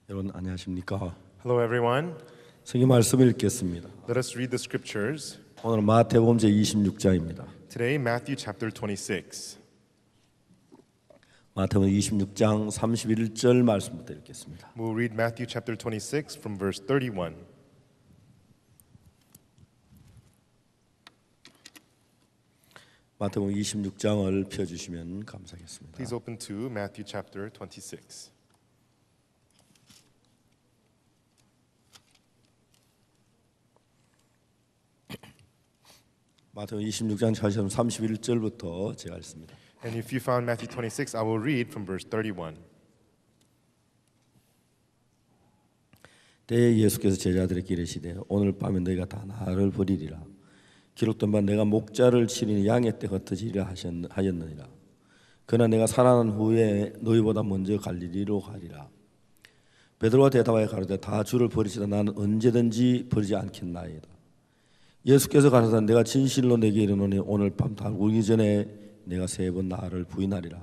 여러분 안녕하십니까? Hello everyone. 성경 말씀을 읽겠습니다. Let us read the scriptures. 오늘은 마태복음 제 26장입니다. Today Matthew chapter 26. 마태복음 26장 31절 말씀부터 읽겠습니다. We'll read Matthew chapter 26 from verse 31. 마태복음 26장을 펴 주시면 감사하겠습니다. Please open to Matthew chapter 26. 마태복음 26장 찾으시면 31절부터 제가 읽습니다. And if you found Matthew 26, I will read from verse 31. 때에 예수께서 제자들에게 이르시되 오늘 밤에 너희가 다 나를 버리리라. 기록된 바 내가 목자를 치리니 양의 때 흩어지리라 하였느니라. 그러나 내가 살아난 후에 너희보다 먼저 갈릴리로 가리라. 베드로가 대답하여 가로되 다 주를 버리시다 나는 언제든지 버리지 않겠나이다. 예수께서 가라사대 내가 진실로 내게 이르노니 오늘 밤 달구기 전에 내가 세 번 나를 부인하리라.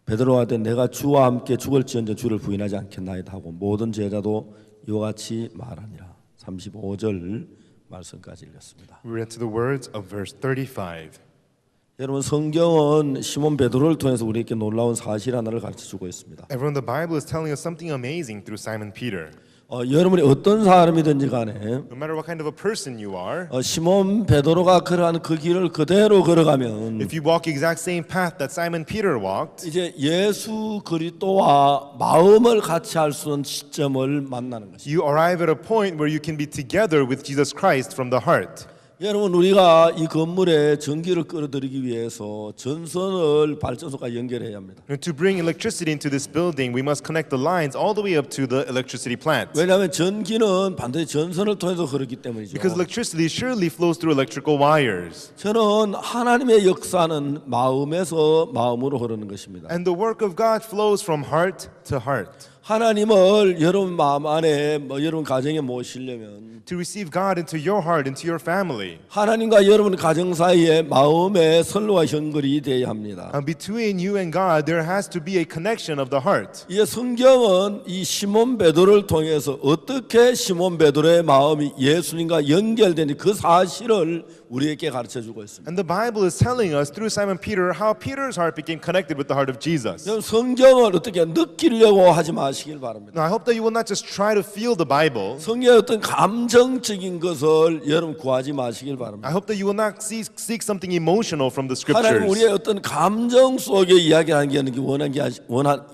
베드로가 하되 내가 주와 함께 죽을지언정 주를 부인하지 않겠나이다 하고 모든 제자도 이와 같이 말하니라. 35절 말씀까지 읽었습니다. We read to the words of verse 35. 여러분 성경은 시몬 베드로를 통해서 우리에게 놀라운 사실 하나를 가르쳐주고 있습니다. Everyone, the Bible is telling us something amazing through Simon Peter. 여러분이 어떤 사람이든지 간에 No matter what kind of a person you are, 시몬 베드로가 걸어가는 그 길을 그대로 걸어가면 if you walk the exact same path that Simon Peter walked, 이제 예수 그리스도와 마음을 같이 할 수 있는 시점을 만나는 것입니다. you arrive at a point where you can be together with Jesus Christ from the heart. 여러분 우리가 이 건물에 전기를 끌어들이기 위해서 전선을 발전소까지 연결해야 합니다. To bring electricity into this building, we must connect the lines all the way up to the electricity plant. 왜냐하면 전기는 반드시 전선을 통해서 흐르기 때문이죠. Because electricity surely flows through electrical wires. 저는 하나님의 역사는 마음에서 마음으로 흐르는 것입니다. And the work of God flows from heart to heart. 하나님을 여러분 마음 안에 여러분 가정에 모시려면 To receive God into your heart, into your family. 하나님과 여러분 가정 사이에 마음의 선로와 연결이 되어야 합니다. And between you and God, there has to be a connection of the heart. 이 성경은 이 시몬 베드로를 통해서 어떻게 시몬 베드로의 마음이 예수님과 연결되는 그 사실을 우리에게 가르쳐 주고 있습니다. And the Bible is telling us through Simon Peter how Peter's heart became connected with the heart of Jesus. 여러분 성경을 어떻게 느끼려고 하지 마시길 바랍니다. Now, I hope that you will not just try to feel the Bible. 성경의 어떤 감정적인 것을 여러분 구하지 마시길 바랍니다. I hope that you will not seek something emotional from the 하나님 scriptures. 우리의 어떤 감정 속에 이야기하는 게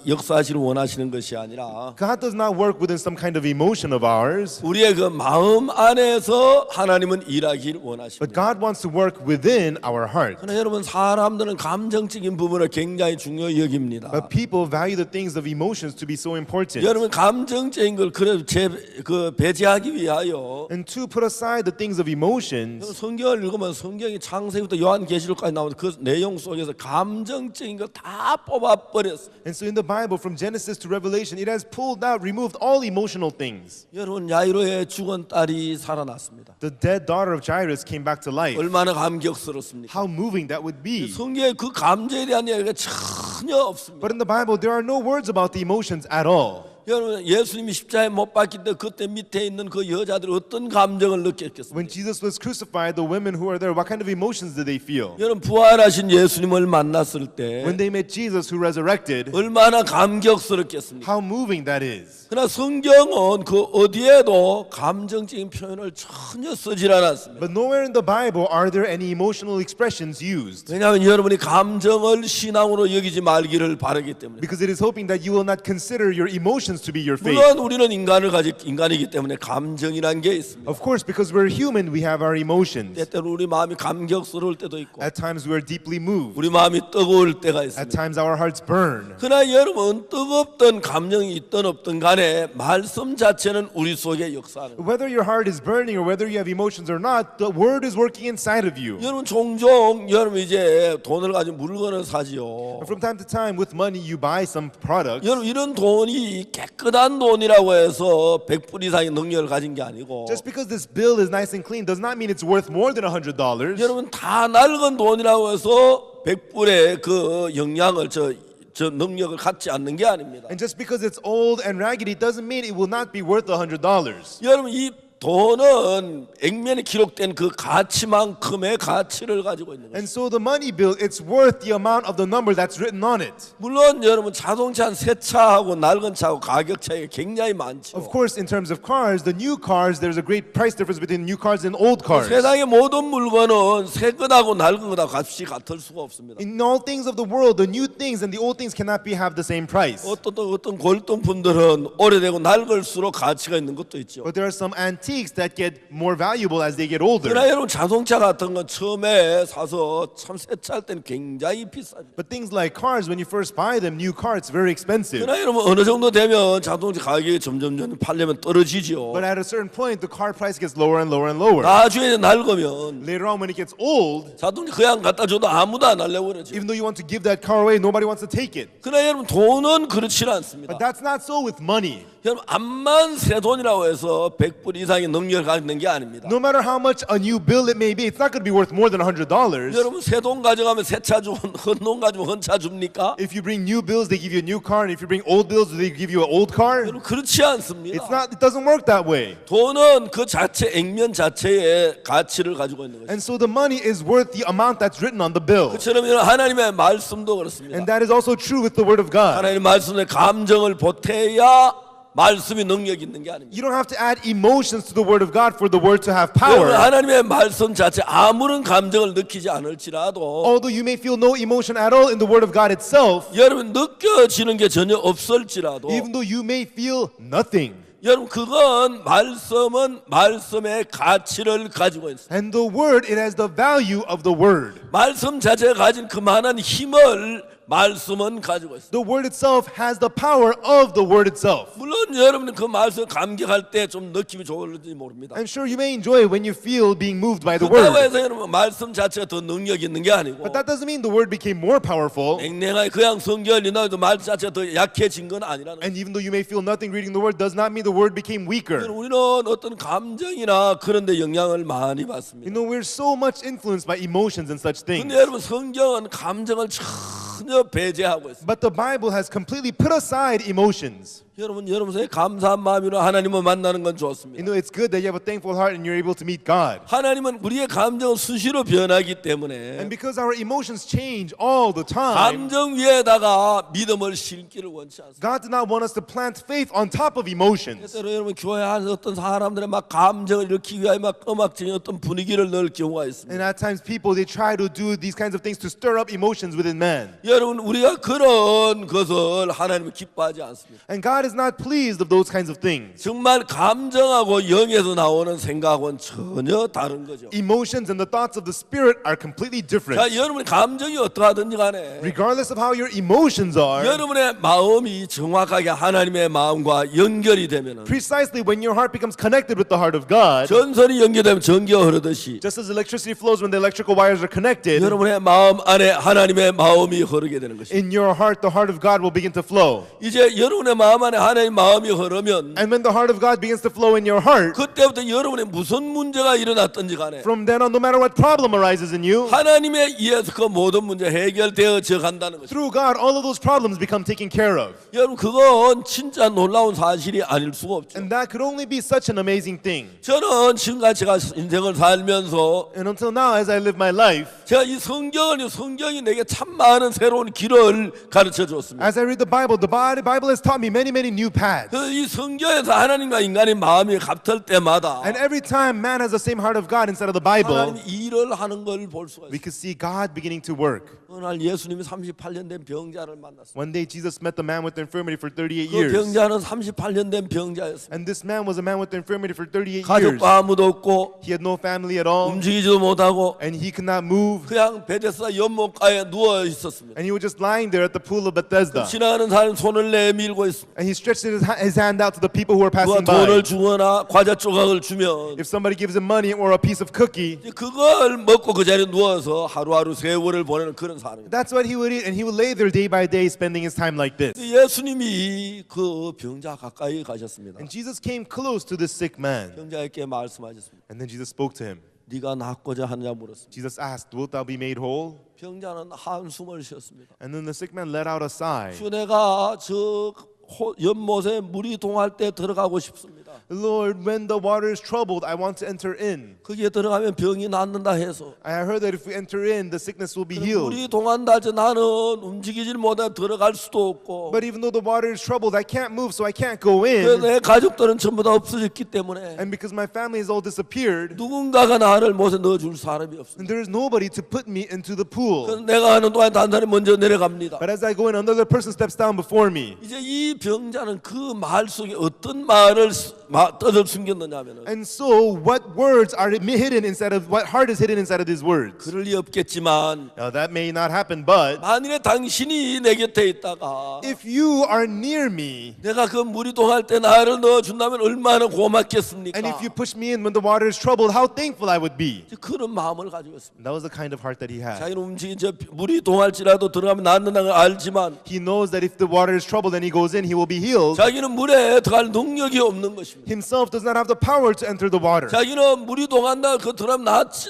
역사하시를 원하시는 것이 아니라 God does not work within some kind of emotion of ours, 우리의 그 마음 안에서 하나님은 일하길 but 원하십니다. God wants to work within our heart. 그러나 여러분 사람들은 감정적인 부분을 굉장히 중요히 여깁니다. But people value the things of emotions to be so important. 여러분 감정적인 걸 배제하기 위하여 And to put aside the things of emotions, 성경을 읽으면 성경이 창세기부터 요한계시록까지 나오는 그 내용 속에서 감정적인 걸 다 뽑아버렸어요. and so in the Bible from Genesis to Revelation, it has pulled out, removed all emotional things. 여러분 야이로의 죽은 딸이 살아났습니다. The dead daughter of Jairus came back to life. 얼마나 감격스럽습니까? How moving that would be. 성경에 그 감정에 대한 이야기가 전혀 없습니다. But in the Bible, there are no words about the emotions at all. 여러분 예수님이 십자가에 못 박힐 때 그때 밑에 있는 그 여자들이 어떤 감정을 느꼈겠습니까? When Jesus was crucified, the women who were there, what kind of emotions did they feel? 여러분 부활하신 예수님을 만났을 때 When they met Jesus who resurrected, 얼마나 감격스럽겠습니까? how moving that is. 그러나 성경은 그 어디에도 감정적인 표현을 전혀 쓰질 않았습니다. But nowhere in the Bible are there any emotional expressions used. 왜냐하면 여러분이 감정을 신앙으로 여기지 말기를 바라기 때문에. Because it is hoping that you will not consider your emotions to be your faith. 물론 우리는 인간이기 때문에 감정이란 게 있습니다. Of course, because we're human, we have our emotions. 때때로 우리 마음이 감격스러울 때도 있고 At times we are deeply moved. 우리 마음이 뜨거울 때가 At 있습니다. times our hearts burn. 그러나 여러분 뜨겁던 감정이 있든 없든 간에 말씀 자체는 우리 속에 역사하는 거예요. Whether your heart is burning or whether you have emotions or not, the word is working inside of you. 여러분 종종 여러분 이제 돈을 가지고 물건을 사지요. From time to time, with money, you buy some products. 여러분 이런 돈이 깨끗한 돈이라고 해서 100불 이상의 능력을 가진 게 아니고 Just because this bill is nice and clean does not mean it's worth more than $100. 여러분 다 낡은 돈이라고 해서 100불의 그 영향을 저 능력을 갖지 않는 게 아닙니다. And just because it's old and raggedy doesn't mean it will not be worth $100. 여러분 이 돈은 액면에 기록된 그 가치만큼의 가치를 가지고 있는 거예요. And so the money bill, it's worth the amount of the number that's written on it. 물론 여러분 자동차 새 차하고 낡은 차하고 가격 차이가 굉장히 많죠. Of course, in terms of cars, the new cars, there's a great price difference between new cars and old cars. 세상의 모든 물건은 새 것하고 낡은 것하고 값이 같을 수가 없습니다. In all things of the world, the new things and the old things cannot have the same price. 어떤 골동품들은 오래되고 낡을수록 가치가 있는 것도 있죠. But there are some antiques that get more valuable as they get older. 그러나 여러분 자동차 같은 건 처음에 사서 참 새 차 할 때는 굉장히 비쌉니다. But things like cars, when you first buy them, new car, it's very expensive. 그러나 여러분 어느 정도 되면 자동차 가격이 점점 팔려면 떨어지죠. But at a certain point, the car price gets lower and lower and lower. 나중에 낡으면 Later on, when it gets old, 자동차 그냥 갖다 줘도 아무도 안 하려고 그러죠. even though you want to give that car away, nobody wants to take it. 그러나 여러분 돈은 그렇지 않습니다. But that's not so with money. 여러분 암만 새 돈이라고 해서 100불 이상의 능력을 갖는 게 아닙니다. No matter how much a new bill it may be, it's not going to be worth more than $100. 여러분 새 돈 가져가면 새 차 주고 헌돈 가지고 헌 차 줍니까? If you bring new bills, they give you a new car, and if you bring old bills, they give you an old car. 여러분 그렇지 않습니다. It doesn't work that way. 돈은 그 자체 액면 자체의 가치를 가지고 있는 것입니다. And so the money is worth the amount that's written on the bill. 그처럼 하나님의 말씀도 그렇습니다. And that is also true with the Word of God. 하나님의 말씀에 감정을 보태야 말씀이 능력 있는 게 아닙니다. You don't have to add emotions to the Word of God for the Word to have 여러분 power. 하나님의 말씀 자체 아무런 감정을 느끼지 않을지라도 Although you may feel no emotion at all in the Word of God itself, 여러분 느껴지는 게 전혀 없을지라도 even though you may feel nothing. 여러분 그건 말씀은 말씀의 가치를 가지고 있습니다. And the Word, it has the value of the Word. 말씀 자체가 가진 그만한 힘을 말씀은 가지고 있습니다. The Word itself has the power of the Word itself. 물론 여러분은 그 말씀 감격할 때 좀 느낌이 좋을지 모릅니다. I'm sure you may enjoy it when you feel being moved by the 그렇다고 Word. 해서 여러분 말씀 자체가 더 능력 있는 게 아니고 But that doesn't mean the Word became more powerful. 냉랭하게 그냥 성경을 읽어도 말씀 자체가 더 약해진 건 아니라는 거예요. And even though you may feel nothing reading the Word, does not mean the Word became weaker. 우리는 어떤 감정이나 그런 데 영향을 많이 받습니다. You know, we're so much influenced by emotions and such things. 근데 여러분 성경은 감정을 전혀 배제하고 있습니다. But the Bible has completely put aside emotions. 여러분 여러분의 감사한 마음으로 하나님을 만나는 건 좋습니다. You know, it's good that you have a thankful heart and you're able to meet God. 하나님은 우리의 감정은 수시로 변하기 때문에 And because our emotions change all the time, 감정 위에다가 믿음을 심기를 원치 않습니다. God did not want us to plant faith on top of emotions. 때로 여러분 교회 안에 어떤 사람들의 막 감정을 일으키기 위해 막 음악적인 어떤 분위기를 넣을 경우가 있습니다. And at times people, they try to do these kinds of things to stir up emotions within man. 여러분 우리가 그런 것을 하나님은 기뻐하지 않습니다. And God is not pleased of those kinds of things. 정말 감정하고 영에서 나오는 생각은 전혀 다른 거죠. Emotions and the thoughts of the Spirit are completely different. 자, 여러분의 감정이 어떠하든지 간에 Regardless of how your emotions are, 여러분의 마음이 정확하게 하나님의 마음과 연결이 되면 precisely when your heart becomes connected with the heart of God, 전선이 연결되면 전기가 흐르듯이 just as electricity flows when the electrical wires are connected, 여러분의 마음 안에 하나님의 마음이 흐르게 되는 것입니다. in your heart, the heart of God will begin to flow. 이제 여러분의 마음 안에 하나님의 마음이 흐르면 And when the heart of God begins to flow in your heart, 그때부터 여러분의 무슨 문제가 일어났든지 간에 from then on, no matter what problem arises in you, 하나님에 의해서 그 모든 문제 해결되어져 간다는 것입니다. through God, all of those problems become taken care of. 여러분 그건 진짜 놀라운 사실이 아닐 수가 없죠. And that could only be such an amazing thing. 저는 지금까지 제가 인생을 살면서 And until now, as I live my life, 제가 이 성경이 내게 참 많은 새로운 길을 가르쳐 줬습니다. as I read the Bible has taught me many, many new paths. 그래서 이 성경에서 하나님과 인간의 마음이 같을 때마다 And every time man has the same heart of God inside of the Bible, 하나님이 일을 하는 걸 볼 수가 we 있어요. could see God beginning to work. 어느 날 예수님이 38년 된 병자를 만났어요. One day, Jesus met the man with the infirmity for 38 그 years. 병자는 38년 된 병자였습니다. And this man was a man with the infirmity for 38 years. 가족도 아무도 없고 He had no family at all, 움직이지도 못하고 and he could not move. 그냥 베데스다 연못가에 누워 있었습니다. And he was just lying there at the pool of Bethesda. 지나가는 사람 손을 내밀고 있습니다. And he stretched his hand out to the people who were 누가 passing by. 돈을 주거나 과자 조각을 주면 If somebody gives him money or a piece of cookie, 이제 그걸 먹고 그 자리에 누워서 하루하루 세월을 보내는 그런 사람입니다. that's what he would eat, and he would lay there day by day, spending his time like this. 예수님이 그 병자 가까이 가셨습니다. And Jesus came close to this sick man, 병자에게 말씀하셨습니다. and then Jesus spoke to him. 네가 낫고자 하느냐 물었습니다. Jesus asked, "Wilt thou be made whole?" 병자는 한숨을 쉬었습니다. And then the sick man let out a sigh. 주 내가 저 연못에 물이 동할 때 들어가고 싶습니다. Lord, when the water is troubled, I want to enter in. 거기에 들어가면 병이 낫는다 해서 I heard that if we enter in, the sickness will be healed. 물이 동한다 해서 나는 움직이질 못해 들어갈 수도 없고 But even though the water is troubled, I can't move, so I can't go 그래서 in. 내 가족들은 전부 다 없어졌기 때문에 And because my family has all disappeared, 누군가가 나를 못에 넣어줄 사람이 없습니다. and there is nobody to put me into the pool. 그래서 내가 하는 동안 다른 사람이 먼저 내려갑니다. But as I go in, another person steps down before me. 이제 이 병자는 그 말 속에 어떤 말을 뜻을 숨겼느냐 하면은 And so, what words are hidden inside of, what heart is hidden inside of these words? 그럴 리 없겠지만 Now, that may not happen, but 만일에 당신이 내 곁에 있다가 if you are near me, 내가 그 물이 동할 때 나를 넣어준다면 얼마나 고맙겠습니까? and if you push me in when the water is troubled, how thankful I would be. 그런 마음을 가지고 있습니다. That was the kind of heart that he had. 자기는 움직인 저 물이 동할지라도 들어가면 낫는다는 걸 알지만 He knows that if the water is troubled and he goes in, he will be healed. 자기는 물에 들어갈 능력이 없는 것입니다. Himself does not have the power to enter the water. 자기는 물이 동한다 그 들어가면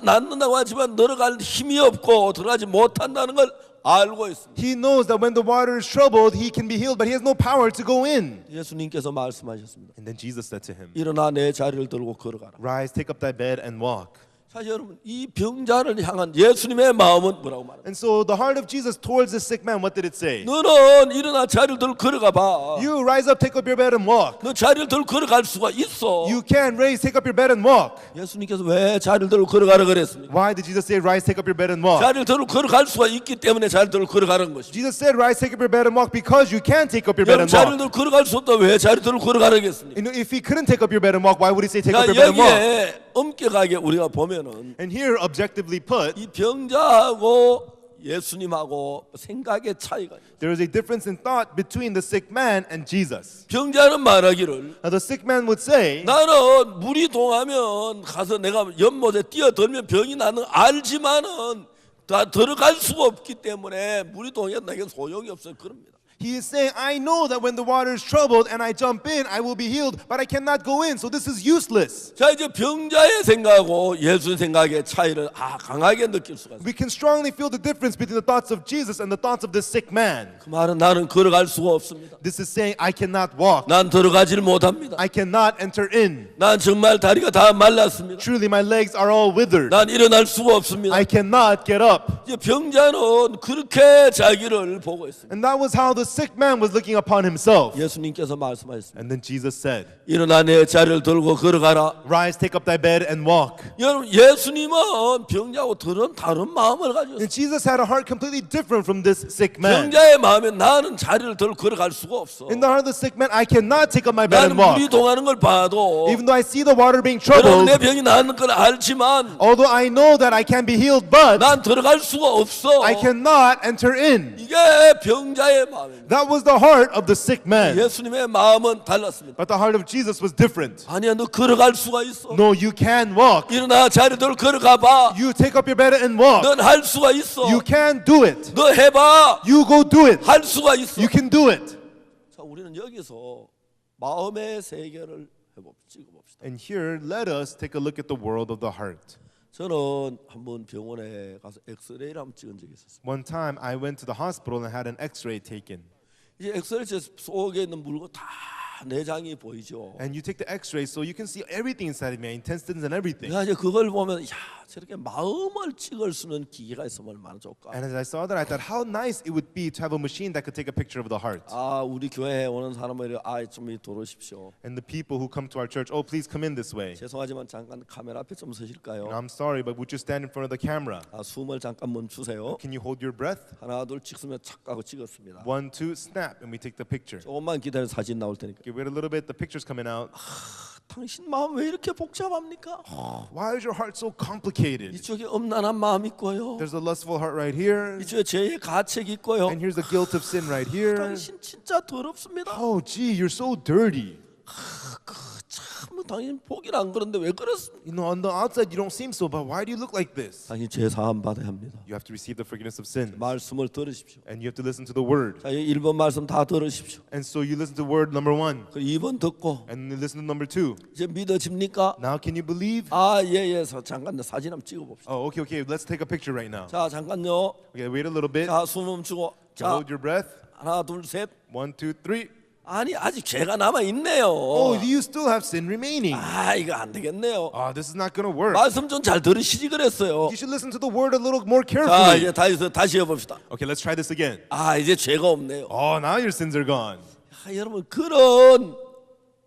낫는다고 하지만 들어갈 힘이 없고 들어가지 못한다는 걸 알고 있습니다. He knows that when the water is troubled, he can be healed, but he has no power to go in. 예수님께서 말씀하셨습니다. And then Jesus said to him, 일어나 내 자리를 들고 걸어가라. "Rise, take up thy bed and walk." 사실 여러분 이 병자를 향한 예수님의 마음은 뭐라고 말합니까? And so the heart of Jesus towards the sick man, what did it say? 너는 일어나 자리를 들고 걸어가 봐. You rise up, take up your bed and walk. 너 자리를 들고 걸어갈 수가 있어. You can raise, take up your bed and walk. 예수님께서 왜 자리를 들고 걸어가라 그랬습니까? Why did Jesus say, "Rise, take up your bed and walk"? 자리를 들고 걸어갈 수가 있기 때문에 자리를 들고 걸어가는 것입니다. Jesus said, "Rise, take up your bed and walk," because you can take up your bed 여러분 and 자리를 들고 walk. 걸어갈 수 없다 왜 자리를 들고 걸어가라겠습니까? You know, if he couldn't take up your bed and walk, why would he say, "Take up your 그러니까 bed and walk"? 여기에 엄격하게 우리가 보면은 And here, objectively put, 이 병자하고 예수님하고 생각의 차이가 있어요. there is a difference in thought between the sick man and Jesus. 병자는 말하기를 Now, the sick man would say, 나는 물이 동하면 가서 내가 연못에 뛰어들면 병이 나는 알지만은 다 들어갈 수가 없기 때문에 물이 동하면 내게 소용이 없어요. 그럽니다. he is saying, "I know that when the water is troubled and I jump in, I will be healed, but I cannot go in, so this is useless." 자 이제 병자의 생각하고 예수의 생각의 차이를 강하게 느낄 수가 있어요. We can strongly feel the difference between the thoughts of Jesus and the thoughts of this sick man. 그 말은 나는 걸어갈 수가 없습니다. This is saying, "I cannot walk. 난 들어가지를 못합니다. I cannot enter in. 난 정말 다리가 다 말랐습니다. Truly, my legs are all withered. 난 일어날 수가 없습니다. I cannot get up." 이제 병자는 그렇게 자기를 보고 있습니다. And that was how the sick man was looking upon himself. 예수님께서 말씀하셨습니다. And then Jesus said, 일어나 내 자리를 들고 걸어가라. "Rise, take up thy bed and walk." 여러분 예수님은 병자하고 다른 마음을 가지고 있어요. And Jesus had a heart completely different from this sick man. 병자의 마음에 나는 자리를 들고 걸어갈 수가 없어. In the heart of the sick man, I cannot take up my bed 나는 and walk. 물이 동하는 걸 봐도 Even though I see the water being 그럼 troubled, 내 병이 나는 걸 알지만 although I know that I can be healed, but 난 들어갈 수가 없어. I cannot enter in. 이게 병자의 마음입니다. That was the heart of the sick man. 예수님의 마음은 달랐습니다. But the heart of Jesus was different. 아니야 너 걸어갈 수가 있어. No, you can walk. 일어나 자리를 들고 걸어가 봐. You take up your bed and walk. 넌 할 수가 있어. You can do it. 너 해봐. You go do it. 할 수가 있어. You can do it. 자, 우리는 여기서 마음의 세계를 찍어봅시다. And here, let us take a look at the world of the heart. 저는 한번 병원에 가서 엑스레이를 한번 찍은 적이 있었어요. One time, I went to the hospital and had an X-ray taken. 이제 엑스레이 속에 있는 물건 다 내장이 보이죠. And you take the X-ray, so you can see everything inside of me, intestines and everything. 내가 이제 그걸 보면 야 저렇게 마음을 찍을 수 있는 기계가 있으면 얼마나 좋을까. And as I saw that, I thought how nice it would be to have a machine that could take a picture of the heart. 아 우리 교회에 오는 사람들이 좀 들어오십시오. And the people who come to our church, "Oh, please come in this way." 죄송하지만 잠깐 카메라 앞에 좀 서실까요? And I'm sorry, but would you stand in front of the camera? 아, 숨을 잠깐 멈추세요. Can you hold your breath? 하나 둘 찍으면 착 하고 찍었습니다. 1, 2, snap, and we take the picture. 조금만 기다려 사진 나올 테니까. Okay, wait a little bit. The picture's coming out. 당신 마음 왜 이렇게 복잡합니까? Why is your heart so complicated? 이쪽에 엄난한 마음 있고요. There's a lustful heart right here, 이쪽에 죄의 가책 있고요. and here's the guilt of sin right here. 당신 진짜 더럽습니다. Oh, gee, you're so dirty. 참 당신 보기는 안 그런데 왜 그렇습니까? You know, on the outside you don't seem so, but why do you look like this? 당신 죄 사함 받아야 합니다. You have to receive the forgiveness of sins. 말씀을 들으십시오. And you have to listen to the word. 자, 1번 말씀 다 들으십시오. And so you listen to word number 1. 그 2번 듣고 And you listen to number 2. 이제 믿어집니까? Now can you believe? 예예. 잠깐 사진 한번 찍어봅시다. Oh, okay. Let's take a picture right now. 자 잠깐요. Okay, wait a little bit. 자 숨 멈추고 자 Hold your breath. 하나 둘 셋. 1, 2, 3. 아니 아직 죄가 남아 있네요. Oh, you still have sin remaining. 이거 안 되겠네요. This is not going to work. 말씀 좀 잘 들으시지 그랬어요. You should listen to the word a little more 자 carefully. 이제 다시 해봅시다. Okay, let's try this again. 이제 죄가 없네요. Oh, now your sins are gone. 여러분 그런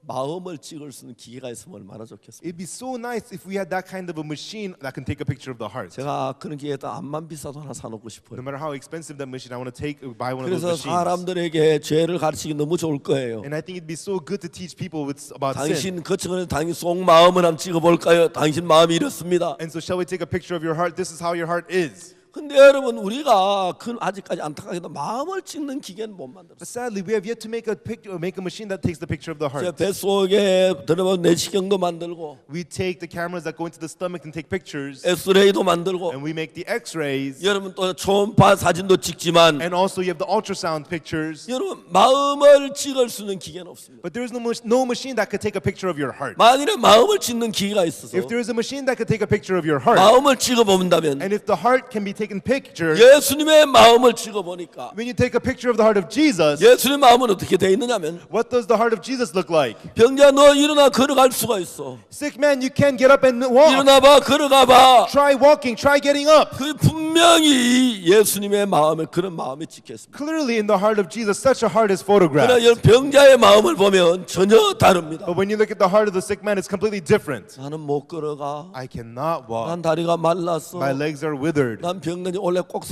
마음을 찍을 수 있는 기계가 있으면 얼마나 좋겠습니까? It'd be so nice if we had that kind of a machine that can take a picture of the heart. 제가 그런 기계에다 암만 비싸도 하나 사놓고 No 싶어요. matter how expensive that machine, I want to buy one of those 그래서 machines. 사람들에게 죄를 가르치기 너무 좋을 거예요. And I think it'd be so good to teach people about sin. 당신 거쳐가는 당신 속 마음을 한번 찍어볼까요? 당신 마음이 이렇습니다. And so shall we take a picture of your heart? This is how your heart is. 근데 여러분 우리가 아직까지 안타깝게도 마음을 찍는 기계는 못 만들었어요. But sadly, we have yet to make a machine that takes the picture of the 제 heart. 뱃속에 들어본 내시경도 만들고 We take the cameras that go into the stomach and take pictures, 엑스레이도 만들고 and we make the X-rays, 여러분 또 초음파 사진도 찍지만 and also you have the ultrasound pictures. 여러분 마음을 찍을 수 있는 기계는 없습니다. But there is no machine that could take a picture of your heart. 만일에 마음을 찍는 기계가 있어서 If there is a machine that could take a picture of your heart, 마음을 찍어본다면 and if the heart can be taken picture, 예수님의 마음을 찍어보니까 when you take a picture of the heart of Jesus, 예수님의 마음은 어떻게 되어 있느냐면 what does the heart of Jesus look like? 병자 너 일어나 걸어갈 수가 있어. Sick man, you can get up and walk. 일어나봐 걸어가봐. Try walking, try getting up. 그 분명히 예수님의 마음에 그런 마음이 찍혔습니다. Clearly in the heart of Jesus, such a heart is 그러나 photographed. 이 병자의 마음을 보면 전혀 다릅니다. But when you look at the heart of the sick man, it's completely different. 나는 못 걸어가. I cannot walk. 난 다리가 말랐어. My legs are withered. 난 병든지 원래 꼭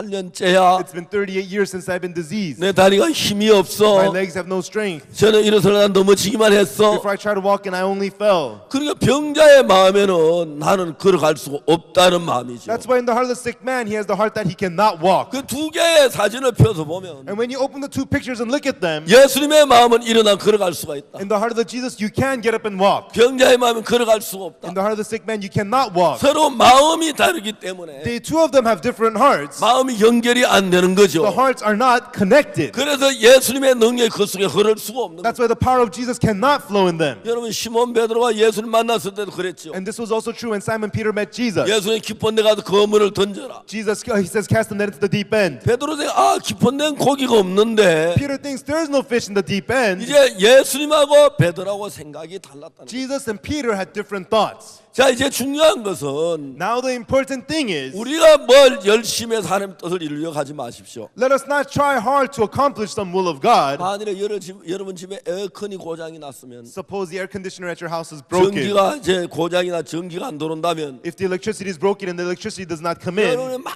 38년째야. It's been 38 years since I've been diseased. 내 다리가 힘이 My 없어. legs have no strength. 저는 일어서려 난 넘어지기만 했어. Before I try to walk and I only fell. 그러니까 병자의 마음에는 나는 걸어갈 수가 없다는 마음이죠. That's why in the heart of the sick man, he has the heart that he cannot walk. 그 두 개의 사진을 펴서 보면 And when you open the two pictures and look at them, 예수님의 마음은 일어나 걸어갈 수가 있다. in the heart of the Jesus, you can get up and walk. 병자의 마음은 걸어갈 수가 없다. In the heart of the sick man, you cannot walk. 서로 마음이 다르기 때문에 The two of them have different hearts. 마음이 연결이 안 되는 거죠. The hearts are not connected. 그래서 예수님의 능력이 그 속에 흐를 수가 없는 거죠. That's why the power of Jesus cannot flow in them. 여러분 시몬 베드로가 예수님 만났을 때도 그랬죠. And this was also true when Simon Peter met Jesus. 예수님 깊은 데 가서 그물을 던져라. Jesus, he says, cast the net into the deep end. 베드로 생각 깊은 데는 고기가 없는데 Peter thinks there's no fish in the deep end. 이제 예수님하고 베드로하고 생각이 달랐다는 거예요. Jesus and Peter had different thoughts. 자 이제 중요한 것은 Now the important thing is, 우리가 뭘 열심히 해서 하나님 뜻을 이루려고 하지 마십시오. let us not try hard to accomplish some will of God. 만일에 여러분 집에 에어컨이 고장이 났으면 Suppose the air conditioner at your house is broken. 전기가 이제 고장이나 전기가 안 들어온다면 If the electricity is broken and the electricity does not come in, 여러분이 막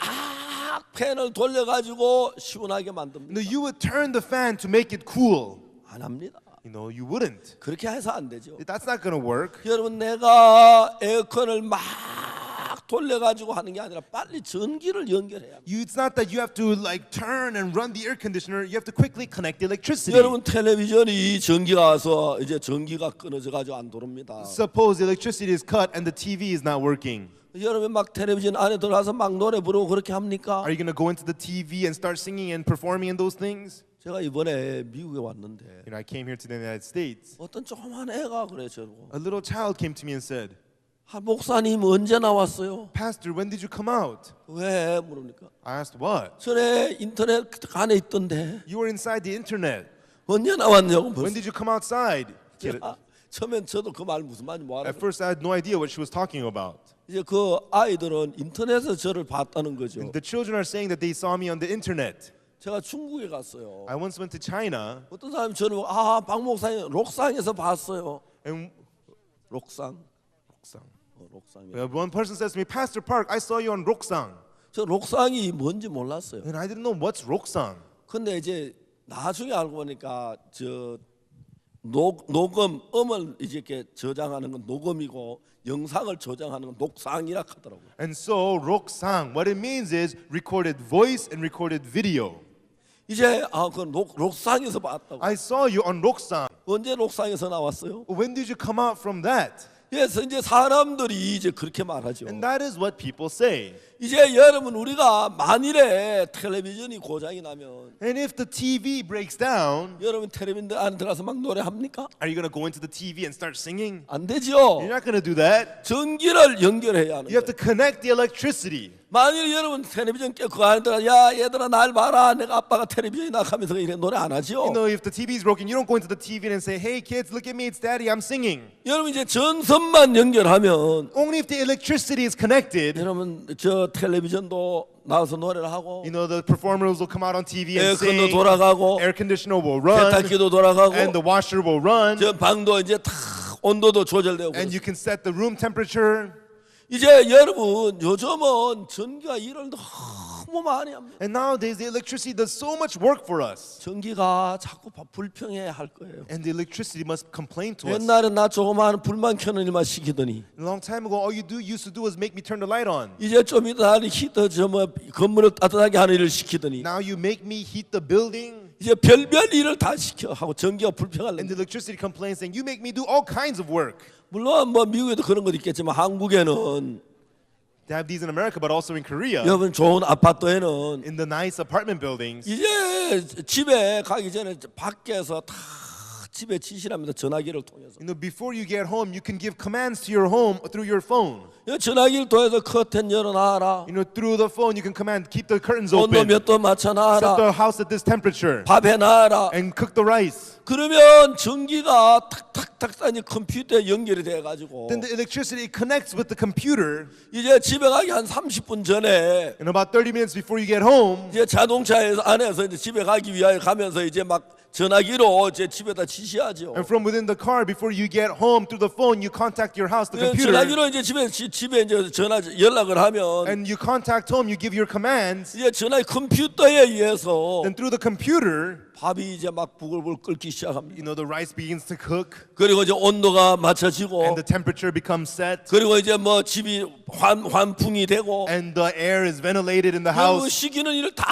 팬을 돌려가지고 시원하게 만듭니다. you would turn the fan to make it cool. 안 합니다. You wouldn't. 그렇게 해서 안 되죠. That's not going to work. 여러분 내가 에어컨을 막 돌려가지고 하는 게 아니라 빨리 전기를 연결해야 합니다. It's not that you have to like turn and run the air conditioner. You have to quickly connect the electricity. 여러분 텔레비전이 전기가 와서 이제 전기가 끊어져 가지고 안 돌아옵니다. Suppose the electricity is cut and the TV is not working. 여러분 막 텔레비전 안에 들어가서 막 노래 부르고 그렇게 합니까? Are you going to go into the TV and start singing and performing in those things? 제가 이번에 미국에 왔는데 I came here to the United States. 어떤 조그만 애가 그래 저러고 A little child came to me and said, 목사님 언제 나왔어요? Pastor, when did you come out? 왜 물으니까 I asked, what? 전에 인터넷 안에 있던데 You were inside the internet. 언제 나왔냐고 When did you come outside? 처음엔 저도 그 말 무슨 말인지 뭐 알아요. At first, I had no idea what she was talking about. 이제 그 아이들은 인터넷에서 저를 봤다는 거죠. The children are saying that they saw me on the internet. 제가 중국에 갔어요. I once went to China, 어떤 사람이 저를 보고 박 목사님 록상에서 봤어요. and 록상. one person says to me, Pastor Park, I saw you on Roksang. 저 록상이 뭔지 몰랐어요. And I didn't know what's Roksang. 근데 이제 나중에 알고 보니까 저 녹음 음을 이제 이렇게 저장하는 건 녹음이고 영상을 저장하는 건 녹상이라 하더라고요. And so Roksang, what it means is recorded voice and recorded video. 이제 그 록상에서 봤다고. I saw you on Roksang. 언제 옥상에서 나왔어요? When did you come out from that? 그래서 이제 사람들이 이제 그렇게 말하죠. And that is what people say. 이제 여러분 우리가 만일에 텔레비전이 고장이 나면 And if the TV breaks down, 여러분 텔레비전 안에 들어가서 막 노래합니까? are you going to go into the TV and start singing? 안 되죠. You're not going to do that. 전기를 연결해야 하는 You have to 거예요. connect the electricity. 만일 여러분 텔레비전 껴 그 안에 들어가 야 얘들아 날 봐라 내가 아빠가 텔레비전이 나가면서 이래 노래 안 하죠. You know, if the TV is broken, you don't go into the TV and say, hey kids, look at me, it's daddy, I'm singing. 여러분 이제 전선만 연결하면 Only if the electricity is connected, 여러분 저 텔레비전도 나와서 노래를 하고 you know, the performers will come out on TV and 에어컨도 sing, 돌아가고 air conditioner will run, 세탁기도 돌아가고 and the washer will run, 저 방도 이제 다 온도도 조절되고 and you 그렇습니다. can set the room temperature. 이제 여러분 요즘은 전기가 일을 너무 많이 합니다. And nowadays, the electricity does so much work for us. 전기가 자꾸 불평해 할 거예요. And the electricity must complain to us. 옛날에 나 조그마한 불만 켜는 일만 시키더니 A long time ago, all you used to do was make me turn the light on. 이제 좀 이따 히터 저뭐 건물을 따뜻하게 하는 일을 시키더니 Now you make me heat the building. 이제 별별 일을 다 시켜 하고 전기가 And 불평하려고. the electricity complains saying, you make me do all kinds of work. 물론 뭐 미국에도 그런 것 있겠지만 한국에는 They have these in America, but also in Korea. 여러분 좋은 아파트에는 In the nice apartment buildings, 이제 집에 가기 전에 밖에서 다 집에 지시랍니다. 전화기를 통해서. you know, before you get home, you can give commands to your home through your phone. 전화기를 통해서 커튼 열어놔라. You know, through the phone, you can command, keep the curtains 온도 open, 몇 도 set 맞춰놔라. the house at this temperature, 밥 해놔라. and cook the rice. 그러면 전기가 탁탁탁 아니 컴퓨터에 연결이 돼가지고 Then the electricity connects with the computer. 이제 집에 가기 한 30분 전에 And about 30 minutes before you get home, 이제 자동차에서 안에서 이제 집에 가기 위하여 가면서 이제 막 전화기로 제 집에다 지시하죠. and from within the car, before you get home through the phone, you contact your house, the computer, 전화기로 이제 집에 이제 전화 연락을 하면 and you contact home, you give your commands. 이제 전화 컴퓨터에 의해서 Then through the computer, 밥이 이제 막 부글부글 끓기 시작합니다. you know, the rice begins to cook, 그리고 이제 온도가 맞춰지고 and the temperature becomes set, 그리고 이제 뭐 집이 환풍이 되고 and the air is ventilated in the 그 house. 시키는 일을 다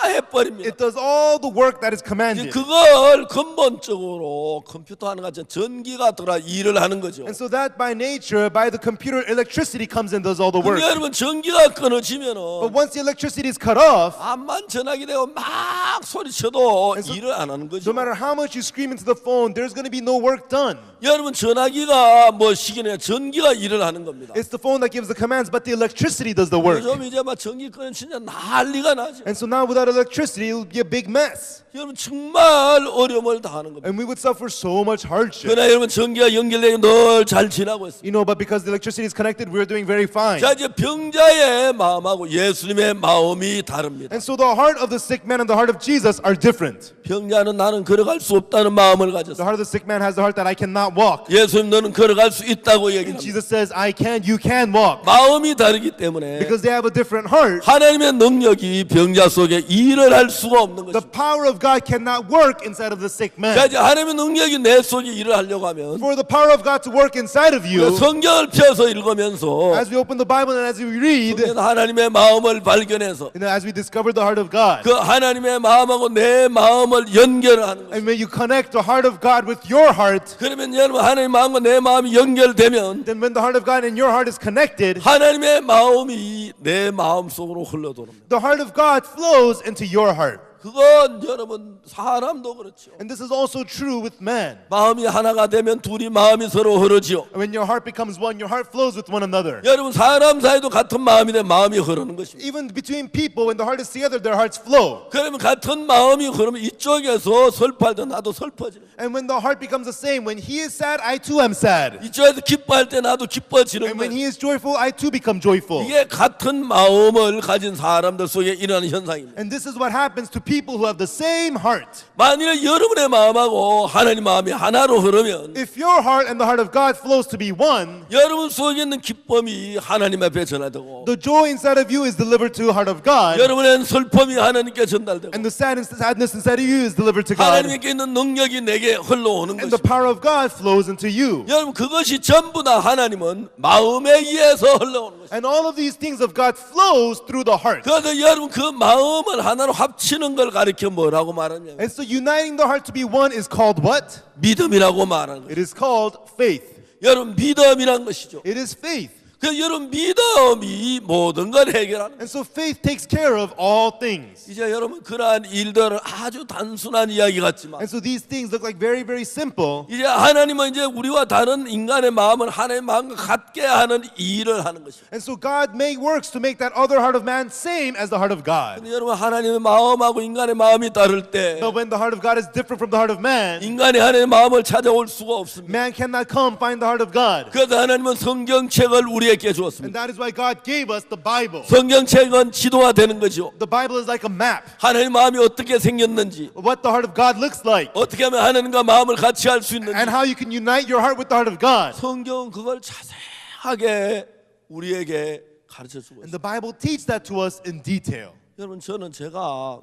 해버립니다. It does all the work that is 이제 commanded. 그걸 근본적으로 컴퓨터 하는 것처럼 전기가 들어 일을 하는 거죠. And so that by nature, by the computer, electricity comes and does all the 근데 work. 여러분 전기가 But 끊어지면은 once the electricity is cut off, 암만 전화기 되고 막 소리쳐도 so- 일을 안 하는 거죠. no matter how much you scream into the phone, there's going to be no work done. 여러분 전화기가 뭐 시키냐 전기가 일을 하는 겁니다. It's the phone that gives the commands, but the electricity does the work. 요즘 이제 막 전기 끊으면 진짜 난리가 나죠. And so now without electricity, it will be a big mess. 여러분 정말 어려움을 당하는 겁니다. And we would suffer so much hardship. 그러나 여러분 전기가 연결되고 늘 잘 지나고 있습니다. You know, but because the electricity is connected, we're doing very fine. 자 이제 병자의 마음하고 예수님의 마음이 다릅니다. And so the heart of the sick man and the heart of Jesus are different. 병자는 나는 걸어갈 수 없다는 마음을 The 가졌어요. heart of the sick man has the heart that I cannot walk. 예수님 너는 걸어갈 수 있다고 And 얘기합니다. Jesus says, I can, you can walk. 마음이 다르기 때문에 Because they have a different heart. 하나님의 능력이 병자 속에 일을 할 수가 없는 The 것입니다. power of God cannot work inside of the sick 자 man. 이제 하나님의 능력이 내 속에 일을 하려고 하면 For the power of God to work inside of you, 성경을 펴서 읽으면서 as we open the Bible and as we read, 하나님의 마음을 발견해서 you know, as we discover the heart of God, 그 하나님의 마음하고 내 마음을 연결하는 거예요. and when you connect the heart of God with your heart, 그러면 여러분 하나님의 마음과 내 마음이 연결되면 then when the heart of God and your heart is connected, 하나님의 마음이 내 마음 속으로 흘러들어옵니다. the heart of God flows into your heart. 그건 여러분 사람도 그렇죠. And this is also true with man. 마음이 하나가 되면 둘이 마음이 서로 흐르지요. When your heart becomes one, your heart flows with one another. 여러분 사람 사이도 같은 마음이 돼 마음이 흐르는 것입니다. Even between people, when the heart is together, their hearts flow. 그러면 같은 마음이 흐르면 이쪽에서 슬퍼할 때 나도 슬퍼지는 거예요. And when the heart becomes the same, when he is sad, I too am sad. 이쪽에서 기뻐할 때 나도 기뻐지는 And when 거예요. he is joyful, I too become joyful. 이게 같은 마음을 가진 사람들 속에 일어나는 현상입니다. And this is what happens to people who have the same heart. 만일에 여러분의 마음하고 하나님 마음이 하나로 흐르면 If your heart and the heart of God flows to be one, 여러분 속에 있는 기쁨이 하나님 앞에 전하되고 the joy inside of you is delivered to the heart of God, 여러분의 슬픔이 하나님께 전달되고 and the sadness inside of you is delivered to God, 하나님께 있는 능력이 내게 흘러오는 and the 것입니다. power of God flows into you. 여러분 그것이 전부 다 하나님은 마음에 의해서 흘러오는 것입니다. And all of these things of God flows through the heart. 그래서 여러분 그 마음을 하나로 합치는 걸 가리켜 뭐라고 말하냐면 And so uniting the heart to be one is called what? 믿음이라고 말하는 거예요. It is called faith. 여러분 믿음이란 것이죠. It is faith. 그 여러분 믿음이 모든 걸 해결하는 거예요. And so faith takes care of all things. 이제 여러분 그러한 일들은 아주 단순한 이야기 같지만 And so these things look like very, very simple. 이제 하나님은 이제 우리와 다른 인간의 마음을 하나님의 마음과 같게 하는 일을 하는 것이에요. And so God make works to make that other heart of man same as the heart of God. 근데 여러분 하나님의 마음하고 인간의 마음이 다를 때 But when the heart of God is different from the heart of man, 인간이 하나님의 마음을 찾아올 수가 없습니다. man cannot come find the heart of God. 그래서 하나님은 성경책을 우리에게 And 주었습니다. that is why God gave us the Bible. 성경책은 지도가 되는 거죠. The Bible is like a map. 하나님의 마음이 어떻게 생겼는지, What the heart of God looks like. 어떻게 하면 하나님과 마음을 같이 할 수 있는지, And how you can unite your heart with the heart of God. 성경은 그걸 자세하게 우리에게 가르쳐 주고 And 있습니다. the Bible teaches that to us in detail. 여러분 저는 제가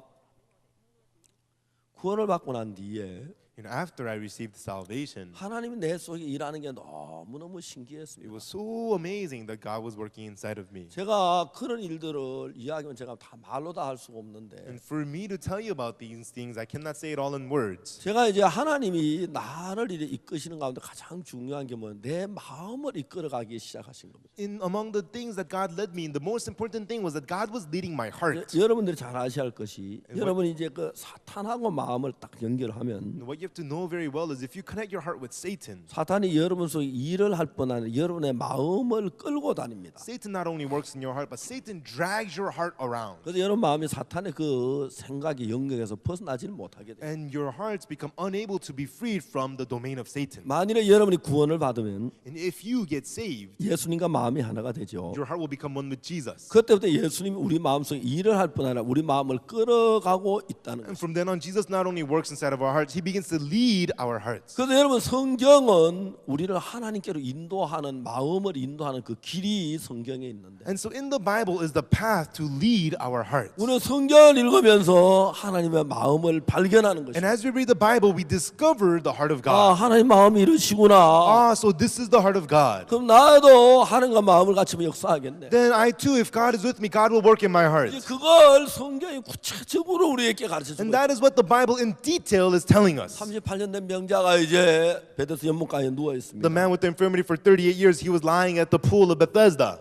구원을 받고 난 뒤에 After I received salvation, 하나님이 내 속에 일하는 게 너무너무 it 신기했습니다. was so amazing that God was working inside of me. 제가 그런 일들을 이야기하면 제가 다 말로 다 할 수가 없는데 And for me to tell you about these things, I cannot say it all in words. 제가 이제 하나님이 나를 이렇게 이끄시는 가운데 가장 중요한 게 뭐예요? 내 마음을 이끌어가기 시작하신 겁니다. Among the things that God led me in, the most important thing was that God was leading my heart. 여러분들이 잘 아셔야 할 것이 여러분이 이제 그 사탄하고 마음을 딱 연결하면 And what you have to know very well is if you connect your heart with Satan, 사탄이 여러분 속에 일을 할 뿐 아니라 여러분의 마음을 끌고 다닙니다. Satan not only works in your heart, but Satan drags your heart around. 그래서 여러분 마음이 사탄의 그 생각의 영역에서 벗어나지를 못하게 돼요. And your hearts become unable to be freed from the domain of Satan. 만일에 여러분이 구원을 받으면 And if you get saved, 예수님과 마음이 하나가 되죠. your heart will become one with Jesus. 그때부터 예수님이 우리 마음속에 일을 할 뿐 아니라 우리 마음을 끌어가고 있다는 And 거죠. from then on, Jesus not only works inside of our hearts, He begins to lead our hearts. 그래서 여러분 성경은 우리를 하나님께로 인도하는 마음을 인도하는 그 길이 성경에 있는데 And so in the Bible is the path to lead our hearts. 우리는 성경을 읽으면서 하나님의 마음을 발견하는 And 것입니다. as we read the Bible, we discover the heart of 아, God. 하나님 마음이 이러시구나. So this is the heart of God. 그럼 나도 하나님과 마음을 같이면 역사하겠네. Then I too, if God is with me, God will work in my heart. 이제 그걸 성경이 구체적으로 우리에게 가르쳐 주고 And that is what the Bible in detail is telling us. 38년 된 명자가 이제 베데스 연못가에 누워 The 있습니다. man with the infirmity for 38 years, he was lying at the pool of Bethesda.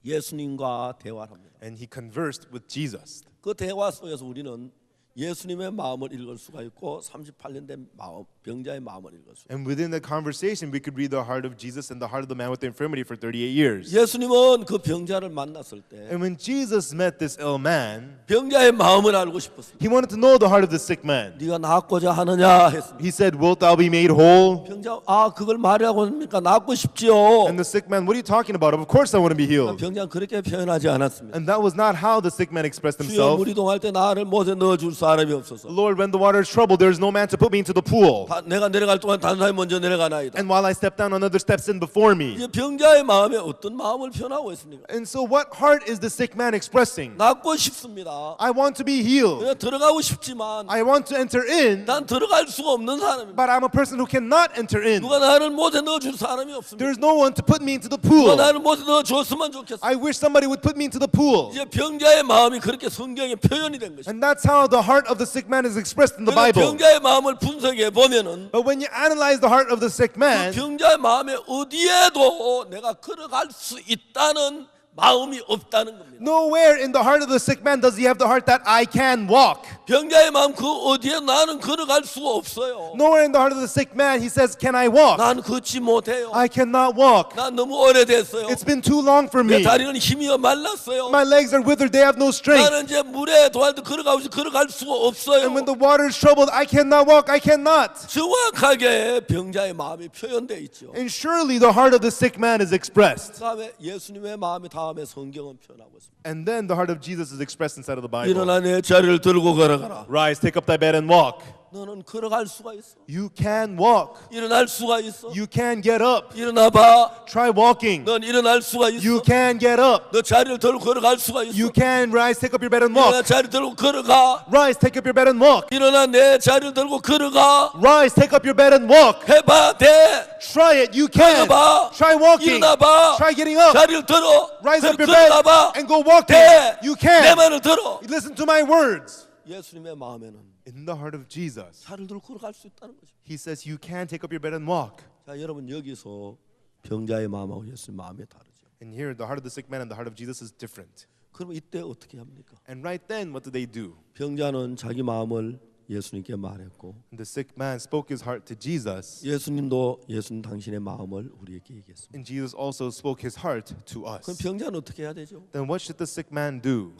예수님과 대화를 합니다. And he conversed with Jesus. 그 대화 속에서 우리는 예수님의 마음을 읽을 수가 있고 38년 된 마음, 병자의 마음을 읽을 수. And within the conversation, we could read the heart of Jesus and the heart of the man with the infirmity for 38 years. 예수님은 그 병자를 만났을 때 And when Jesus met this ill man, 병자의 마음을 알고 싶었습니다. he wanted to know the heart of the sick man. 네가 낫고자 하느냐 했습니다. He said, "Wilt thou be made whole?" 병자 그걸 말하고 합니까? 낫고 싶지요. And the sick man, "What are you talking about? Of course I want to be healed." 병자는 그렇게 표현하지 않았습니다. And that was not how the sick man expressed 주여 himself. 물이 동할 때 나를 못에 넣어줄 사람이 없어서 Lord, when the water is troubled, there is no man to put me into the pool. 내가 내려갈 동안 다른 사람이 먼저 내려가나이다. And while I step down, another steps in before me. 이제 병자의 마음에 어떤 마음을 표현하고 있습니까? And so what heart is the sick man expressing? 낫고 싶습니다. I want to be healed. 그냥 들어가고 싶지만 I want to enter in, 난 들어갈 수가 없는 사람입니다. but I'm a person who cannot enter in. 누가 나를 못에 넣어줄 사람이 없습니다. There's no one to put me into the 누가 pool. 나를 못에 넣어줬으면 좋겠어. I wish somebody would put me into the pool. 이제 병자의 마음이 그렇게 성경에 표현이 된 것입니다. And that's how the heart of the sick man is expressed in the 그래서 Bible. 병자의 마음을 분석해 보면은 But when you analyze the heart of the sick 그 man, 병자의 마음에 어디에도 내가 걸어갈 수 있다는 마음이 없다는 겁니다. nowhere in the heart of the sick man does he have the heart that I can walk. 병자의 마음 그 어디에 나는 걸어갈 수가 없어요. Nowhere in the heart of the sick man he says, "Can I walk?" 난 걷지 못해요. I cannot walk. 난 너무 오래됐어요. It's been too long for 내 me. 다리는 힘이 말랐어요. My legs are withered, they have no strength. 나는 이제 물에 도할 때 걸어갈 수가 없어요. And when the water is troubled, I cannot walk, I cannot. 정확하게 병자의 마음이 표현되어 있죠. And surely the heart of the sick man is expressed. 다음에 예수님의 마음이 다음에 성경은 표현하고 있습니다. And then the heart of Jesus is expressed inside of the Bible. 일어나 내 자리를 들고 걸어가라. Rise, take up thy bed and walk. 너는 걸어갈 수가 있어. You can walk. 일어날 수가 있어. You can get up. 일어나 봐. Try walking. 넌 일어날 수가 있어. You can get up. 너 자리를 들고 걸어갈 수가 있어. You can rise, take up your bed and 일어나 walk. 자리 들고 걸어가. Rise, take up your bed and walk. 일어나 내 자리를 들고 걸어가. Rise, take up your bed and walk. 해봐 돼. Try it. You can. 걸어봐. Try walking. 일어나 봐. Try getting up. 자리를 들어. Rise up your 걸어가 bed 봐. and go walking. 돼. You 내 can. 말을 들어. Listen to my words. 예수님의 마음에는 In the heart of Jesus, 자리를 들고 걸어갈 수 있다는 거죠. he says you can take up your bed and walk. 자, 여러분 여기서 병자의 마음하고 예수님 마음이 다르죠. And here, the heart of the sick man and the heart of Jesus is different. 그럼 이때 어떻게 합니까? And right then, what do they do? 병자는 자기 마음을 예수님께 말했고 And the sick man spoke his heart to Jesus, 예수님도 예수님 당신의 마음을 우리에게 얘기했습니다. and Jesus also spoke his heart to 그럼 us. 병자는 어떻게 해야 되죠? Then what should the sick man do?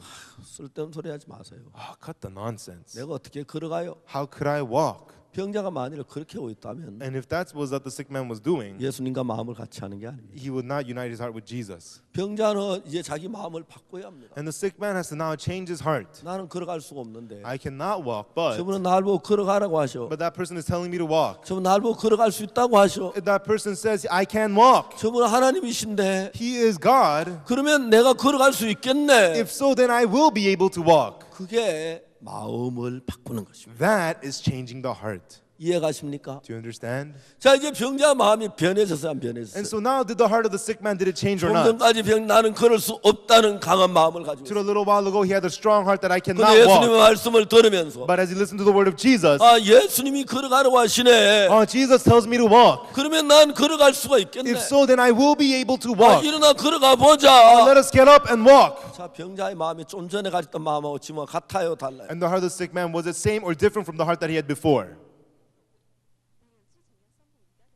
쓸데없는 소리 하지 마세요. Cut the nonsense. 내가 어떻게 걸어가요? How could I walk? 병자가 만일 그렇게 하고 있다면 And if that was what the sick man was doing, 예수님과 마음을 같이 하는 게 아닙니다. he would not unite his heart with Jesus. 병자는 이제 자기 마음을 바꿔야 합니다. And the sick man has to now change his heart. 나는 걸어갈 수가 없는데 I cannot walk, but 저분은 날 보고 걸어가라고 하셔. that person is telling me to walk. 저분 날 보고 걸어갈 수 있다고 하셔. If that person says I can walk, 저분은 하나님이신데 he is God. 그러면 내가 걸어갈 수 있겠네. If so, then I will be able to walk. 그게 마음을 바꾸는 것입니다. That is changing the heart. 이해가십니까? Do you understand? 자, 이제 병자 마음이 변해졌어요, 안 변해졌어요? And so now, did the heart of the sick man, did it change or 좀 not? 전까지 나는 걸을 수 없다는 강한 마음을 가지고 To 있어요. a little while ago, he had a strong heart that I 근데 cannot 예수님의 walk. 말씀을 들으면서 But as he listened to the word of Jesus, 아, 예수님이 걸어가라고 하시네. Jesus tells me to walk. 그러면 난 걸어갈 수가 있겠네. If so, then I will be able to 아, walk. 일어나 걸어가 보자. Let us get up and walk. 자, 병자의 마음이 좀 전에 가졌던 마음하고 지금 같아요, 달라요? And the heart of the sick man, was it same or different from the heart that he had before?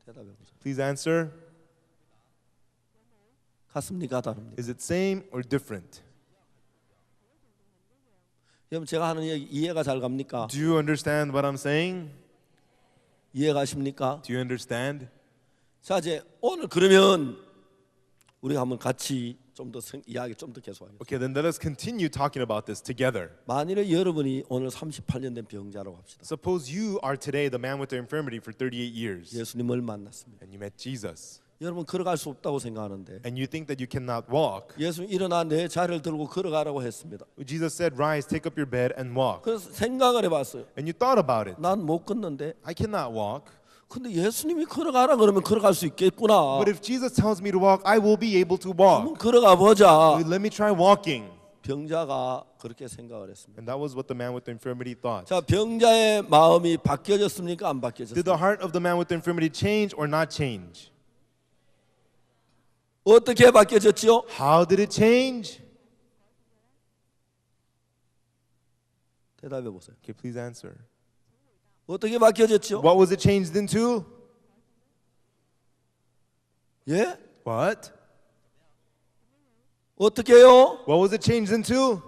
대답해 보세요. Please answer. 같습니까, 다릅니까? Is it same or different? 여러분 제가 하는 얘기 이해가 잘 갑니까? Do you understand what I'm saying? 이해가십니까? Do you understand? 자, 이제 오늘 그러면 우리가 한번 같이 좀 더 이야기 좀 더 계속하겠습니다. Okay, then let us continue talking about this together. 만일에 여러분이 오늘 38년 된 병자라고 합시다. Suppose you are today the man with the infirmity for 38 years 예수님을 만났습니다. and you met Jesus 여러분 걸어갈 수 없다고 생각하는데 and you think that you cannot walk. 예수님 일어나 내 자리를 들고 걸어가라고 했습니다. Jesus said, rise, take up your bed and walk. 그래서 생각을 해봤어요. And you thought about it. 난 못 걷는데 I cannot walk. 근데 예수님이 걸어가라 그러면 걸어갈 수 있겠구나. But if Jesus tells me to walk, I will be able to 한번 walk. 걸어가 보자. Let me try walking. 병자가 그렇게 생각을 했습니다. And that was what the man with the infirmity thought. 자, 병자의 마음이 바뀌어졌습니까? 안 Did 바뀌어졌습니까? the heart of the man with the infirmity change or not change? 어떻게 바뀌어졌지요? How did it change? 대답해 보세요. Okay, please answer. 어떻게 바뀌어졌죠? What was it changed into? 예? What? 어떻게요? What was it changed into?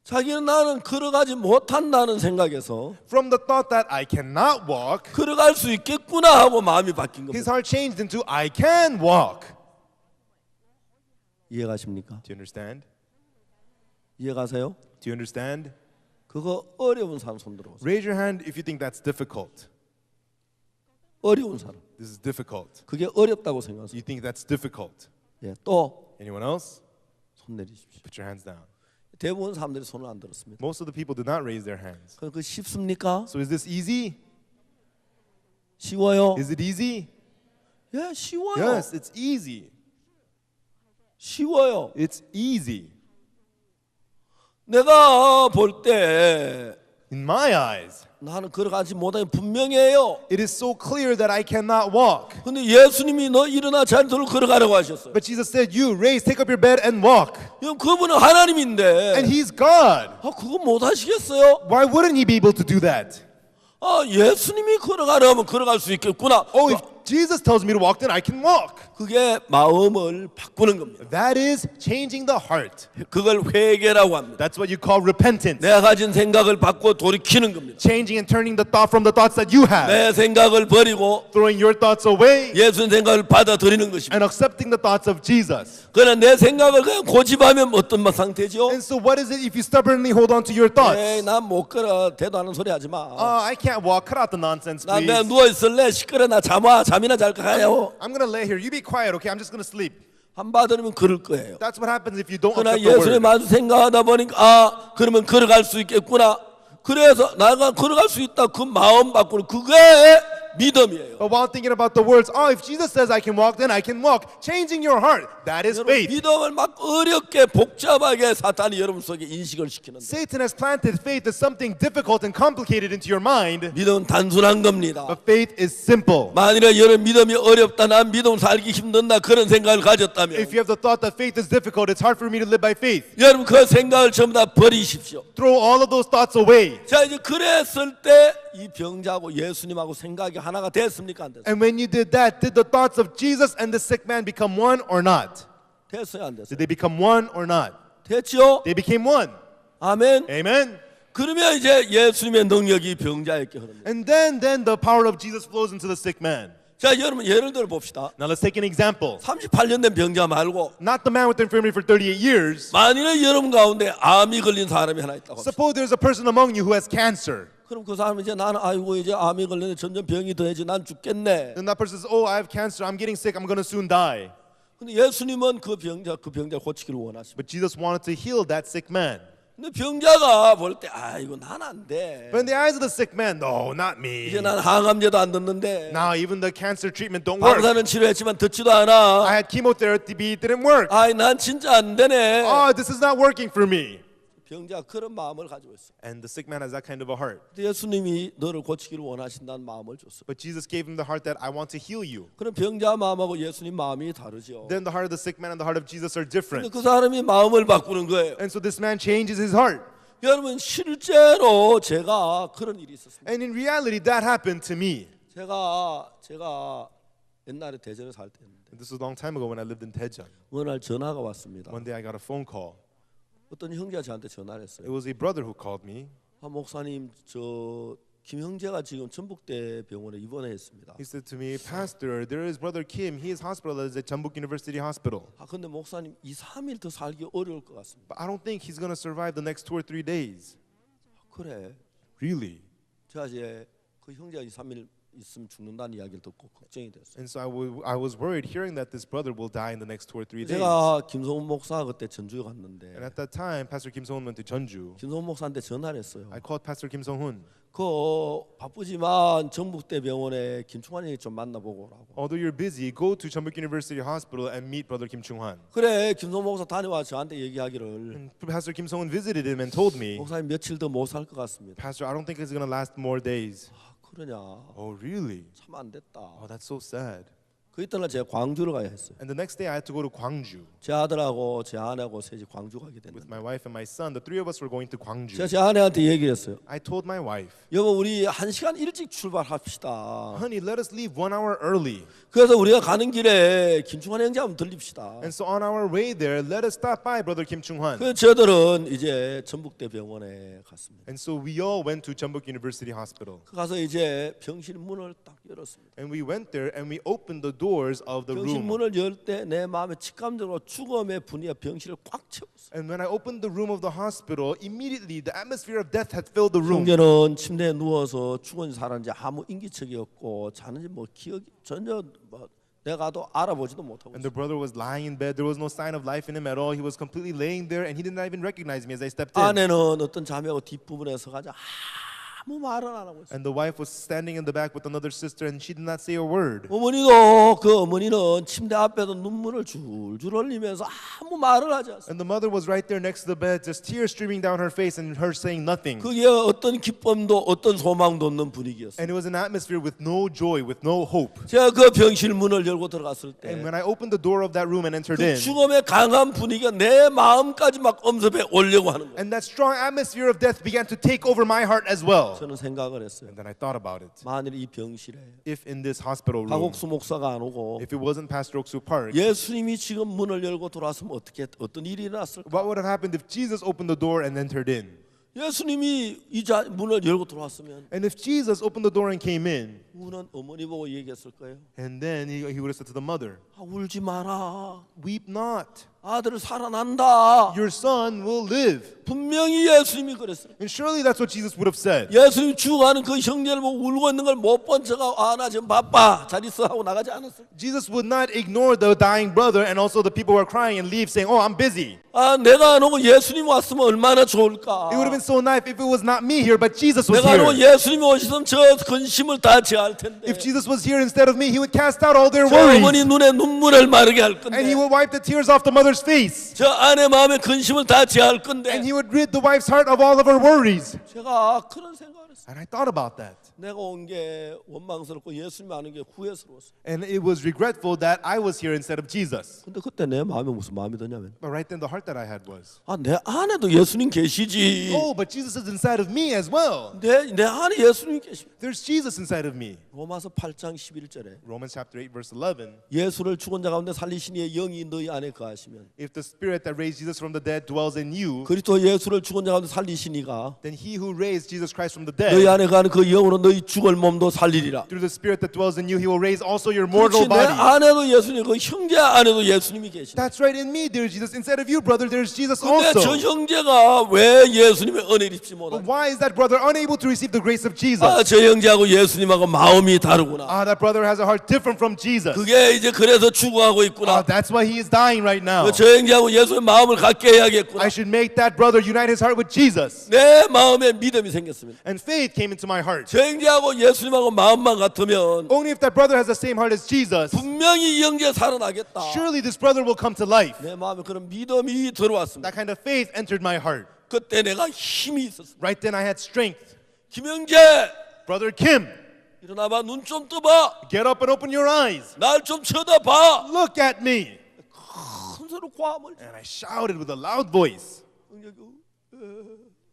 자기는 나는 걸어가지 못한다는 생각에서 From the thought that I cannot walk, 걸어갈 수 있겠구나 하고 마음이 바뀐 his 겁니다. heart changed into I can walk. 이해가십니까? Do you understand? 이해가세요? Do you understand? 그거 어려운 사람 손 들어보세요. Raise your hand if you think that's difficult. 어려운 사람. This is difficult. 그게 어렵다고 생각하세요. You think that's difficult. 예, 또 Anyone else? 손 내리십시오. Put your hands down. 대부분 사람들이 손을 안 들었습니다. Most of the people did not raise their hands. 그럼 그 쉽습니까? So is this easy? 쉬워요? Is it easy? 예, 쉬워요. Yes, it's easy. 쉬워요. It's easy. 내가 볼 때 In my eyes, 나는 걸어가지 못하니 분명해요. it is so clear that I cannot walk. 근데 예수님이 너 일어나 자리로 걸어가라고 하셨어요. But Jesus said, you raise, take up your bed and walk. 그럼 그분은 하나님인데 And he's God. 아, 그거 못 하시겠어요? Why wouldn't he be able to do that? 아, 예수님이 걸어가라면 걸어갈 수 있겠구나. Oh, if Jesus tells me to walk, then I can walk. 그게 마음을 바꾸는 겁니다. That is changing the heart. 그걸 회개라고 합니다. That's what you call repentance. 내가 가진 생각을 바꾸어 돌이키는 겁니다. Changing and turning the thought from the thoughts that you have. 내 생각을 버리고 Throwing your thoughts away 예수의 생각을 받아들이는 것입니다. and accepting the thoughts of Jesus. 그러나 내 생각을 그냥 고집하면 어떤 상태죠? And so what is it if you stubbornly hold on to your thoughts? 에이, 난 못 걸어. 대도 않는 소리 하지 마. I can't walk. Cut out the nonsense, 난 please. 그냥 누워 있을래. 시끄러. 나 잠이나 잘까 가요. I'm going to lay here. You be quiet, okay? I'm just going to sleep. 안 받으면 그럴 거예요. That's what happens if you don't 그러나 accept the 예수님 word. 마주 생각하다 보니까 그러면 걸어갈 수 있겠구나. 그래서 내가 걸어갈 수 있다. 그 마음 바꾸는 그게 믿음이에요. But while thinking about the words, if Jesus says I can walk, then I can walk. Changing your heart, that is 여러분, faith. 믿음을 막 어렵게 복잡하게 사탄이 여러분 속에 인식을 시키는데 Satan has planted faith as something difficult and complicated into your mind, 믿음은 단순한 겁니다. but faith is simple. 만일에 여러분 믿음이 어렵다, 난 믿음 살기 힘든다 그런 생각을 가졌다면 If you have the thought that faith is difficult, it's hard for me to live by faith. 여러분 그 생각을 전부 다 버리십시오. Throw all of those thoughts away. 자, 이제 그랬을 때 이 병자하고 예수님하고 생각이 하나가 됐습니까? 안 됐어요? And when you did that, did the thoughts of Jesus and the sick man become one or not? 됐어요, 안 됐어요? Did they become one or not? 됐죠? They became one. 아멘. Amen. 그러면 이제 예수님의 능력이 병자에게 흐릅니다. And then the power of Jesus flows into the sick man. 자, 여러분 예를 들어 봅시다. Now let's take an example. 38년 된 병자 말고 Not the man with infirmity for 38 years. 만일에 여러분 가운데 암이 걸린 사람이 하나 있다고 합시다. Suppose there's a person among you who has cancer. 그럼 그 사람이 이제 나는 아이고 이제 암이 걸리네 점점 병이 더해지 난 죽겠네. Then that person says, I have cancer. I'm getting sick. I'm going to soon die. 근데 예수님은 그 병자 고치기를 원하십니다. But Jesus wanted to heal that sick man. 근데 병자가 볼 때 아이고 난 안 돼. But in the eyes of the sick man, no, not me. 이제 난 항암제도 안 듣는데 Now even the cancer treatment don't work. 방사는 치료했지만 듣지도 I 않아. had chemotherapy. It didn't work. 아이 난 진짜 안 되네. This is not working for me. 병자가 그런 마음을 가지고 있어. And the sick man has that kind of a heart. 근데 예수님이 너를 고치기를 원하신다는 마음을 줬어. But Jesus gave him the heart that I want to heal you. 그럼 병자 마음하고 예수님 마음이 다르죠. Then the heart of the sick man and the heart of Jesus are 근데 different. 그 사람이 마음을 바꾸는 거예요. And so this man changes his heart. 여러분 실제로 제가 그런 일이 있었습니다. And in reality, that happened to me. 제가 옛날에 대전에 살 때였는데 This was a long time ago when I lived in Daejeon. 어느 날 전화가 왔습니다. One day I got a phone call. 어떤 형제가 저한테 전화를 It 했어요. was a brother who called me. 목사님 저 김형제가 지금 전북대 병원에 입원했습니다. He said to me, Pastor, there is brother Kim. He is hospitalized at Jeonbuk University Hospital. 근데 목사님 2-3일 더 살기 어려울 것 같습니다. But I don't think he's going to survive the next 2 or 3 days. 그래. Really? 제가 이제 그 형제가 2-3일 있으면 죽는다는 이야기를 듣고 걱정이 됐어요. And so I was worried hearing that this brother will die in the next 2 or 3 days. 제가 김성훈 목사 그때 전주에 갔는데 And at that time, Pastor Kim Sung-hoon went to Jeonju. 김성훈 목사한테 전화를 했어요. I called Pastor Kim Sung-hoon. 그 바쁘지만 전북대 병원에 김충환이 좀 만나보고 오라고. Although you're busy, go to Jeonbuk University Hospital and meet brother Kim Chung-hwan. 그래 김성훈 목사 다녀와 저한테 얘기하기를 And Pastor Kim Sung-hoon visited him and told me, 목사님 며칠 더 못 살 것 같습니다. Pastor, I don't think it's going to last more days. 그러냐? Oh, really? 참 안 됐다. Oh, that's so sad. 그 이튿날 제가 광주를 가야 했어요. And the next day I had to go to Gwangju 제 아들하고 제 아내하고 셋이 광주 가게 with 됐는데 my wife and my son. The three of us were going to 제가 Gwangju. 제 아내한테 얘기를 했어요. I told my wife, 여보 우리 1시간 일찍 출발합시다. honey, let us leave 1 hour early. 그래서 우리가 가는 길에 김충환 형제 한번 들립시다. And so on our way there, let us stop by brother Kim Chung-hwan. 그래서 저들은 이제 전북대 병원에 갔습니다. And so we all went to Jeonbuk University Hospital. 가서 이제 병실 문을 딱 열었습니다. And we went there and we opened the doors of the 병실 room. 문을 열 때 내 마음에 직감적으로 죽음의 분위기가 병실을 꽉 채웠어요. And when I opened the room of the hospital, immediately the atmosphere of death had filled the room. 형제는 침대에 누워서 죽은지 살았는지 아무 인기척이 없고 자는지 뭐 기억이 전혀 뭐 내가도 알아보지도 못하고 And the brother was lying in bed. There was no sign of life in him at all. He was completely laying there and he did not even recognize me as I stepped in. 아내는 어떤 자매하고 뒷부분에 서가지고 아무 말은 안 하고 있어요. And the wife was standing in the back with another sister and she did not say a word. 어머니도 그 어머니는 침대 앞에서 눈물을 줄줄 흘리면서 아무 말을 하지 않았어요. And the mother was right there next to the bed, just tears streaming down her face and her saying nothing. 그게 어떤 기쁨도 어떤 소망도 없는 분위기였어요. And it was an atmosphere with no joy, with no hope. 제가 그 병실 문을 열고 들어갔을 때 And when I opened the door of that room and entered 그 in, 죽음의 강한 분위기가 내 마음까지 막 엄습해 오려고 하는 거예요. and that strong atmosphere of death began to take over my heart as well. well. 저는 생각을 했어요. And then I thought about it. 만일 이 병실에 If in this hospital room, 박옥수 목사가 안 오고 if it wasn't Pastor Oksu Park, 예수님이 지금 문을 열고 들어왔으면 어떤 일이 일어났을까? what would have happened if Jesus opened the door and entered in? 예수님이 문을 열고 들어왔으면 And if Jesus opened the door and came in, 우는 어머니 보고 얘기했을 거예요. and then he would have said to the mother, 아, 울지 마라. weep not. 아들 살아난다. Your son will live. 분명히 예수님이 그랬어요. And surely that's what Jesus would have said. 예수님 죽어가는 그 형제를 보고 울고 있는 걸 못 본 척하고 아 나 지금 바빠 잘 있어 하고 나가지 않았어요. Jesus would not ignore the dying brother and also the people who are crying and leave saying, oh, I'm busy. 아 내가 안 오고 예수님 왔으면 얼마나 좋을까. It would have been so nice if it was not me here, but Jesus was 내가 안 오고 here. 예수님이 오시면 저 근심을 다 제할 텐데. If Jesus was here instead of me, he would cast out all their 저 어머니 worries. 눈에 눈물을 마르게 할 And he 건데. would wipe the tears off the mother's face. 저 아내 마음의 근심을 다 제할 건데. And he would rid the wife's heart of all of her worries. 제가 그런 생각을 했어요. And I thought about that. 내가 온 게 원망스럽고 예수님이 아는 게 후회스러웠어요. And it was regretful that I was here instead of Jesus. 근데 그때 내 마음에 무슨 마음이 드냐면 But right then, the heart that I had was, 아 내 안에도 예수님 계시지. oh, but Jesus is inside of me as well. 내 안에 예수님 계십니다. There's Jesus inside of me. 로마서 8장 11절에 Romans chapter 8, verse 11. 예수를 죽은 자 가운데 살리신 이의 영이 너희 안에 거하시면 If the spirit that raised Jesus from the dead dwells in you, 그리스도 예수를 죽은 자 가운데 살리신 이가 then he who raised Jesus Christ from the 너희 dead, 안에 거하는 그 영으로 너희 죽을 몸도 살리리라. through the spirit that dwells in you, he will raise also your mortal 그렇지 내 body. 안에도 예수님 그 형제 안에도 예수님이 계시다. That's right, in me, dear Jesus. Inside of you, brother, there's Jesus 근데 저 also. 형제가 왜 예수님의 은혜를 입지 But 못하지? why is that brother unable to receive the grace of Jesus? 아, 저 형제하고 예수님하고 마음이 다르구나. That brother has a heart different from Jesus. 그게 이제 그래서 죽어가고 있구나. That's why he is dying right now. 저 형제하고 예수의 마음을 갖게 해야겠구나. I should make that brother unite his heart with Jesus. 내 마음에 믿음이 생겼습니다. And faith came into my heart. 저 형제하고 예수님하고 마음만 같으면 Only if that brother has the same heart as Jesus, 분명히 이 형제 살아나겠다. surely this brother will come to life. 내 마음에 그런 믿음이 들어왔습니다. That kind of faith entered my heart. 그때 내가 힘이 있었습니다. Right then I had strength. 김형제 Brother Kim, 일어나봐. 눈 좀 떠봐. get up and open your eyes. 날 좀 쳐다봐. Look at me. 큰 소리로 과음을 And I shouted with a loud voice.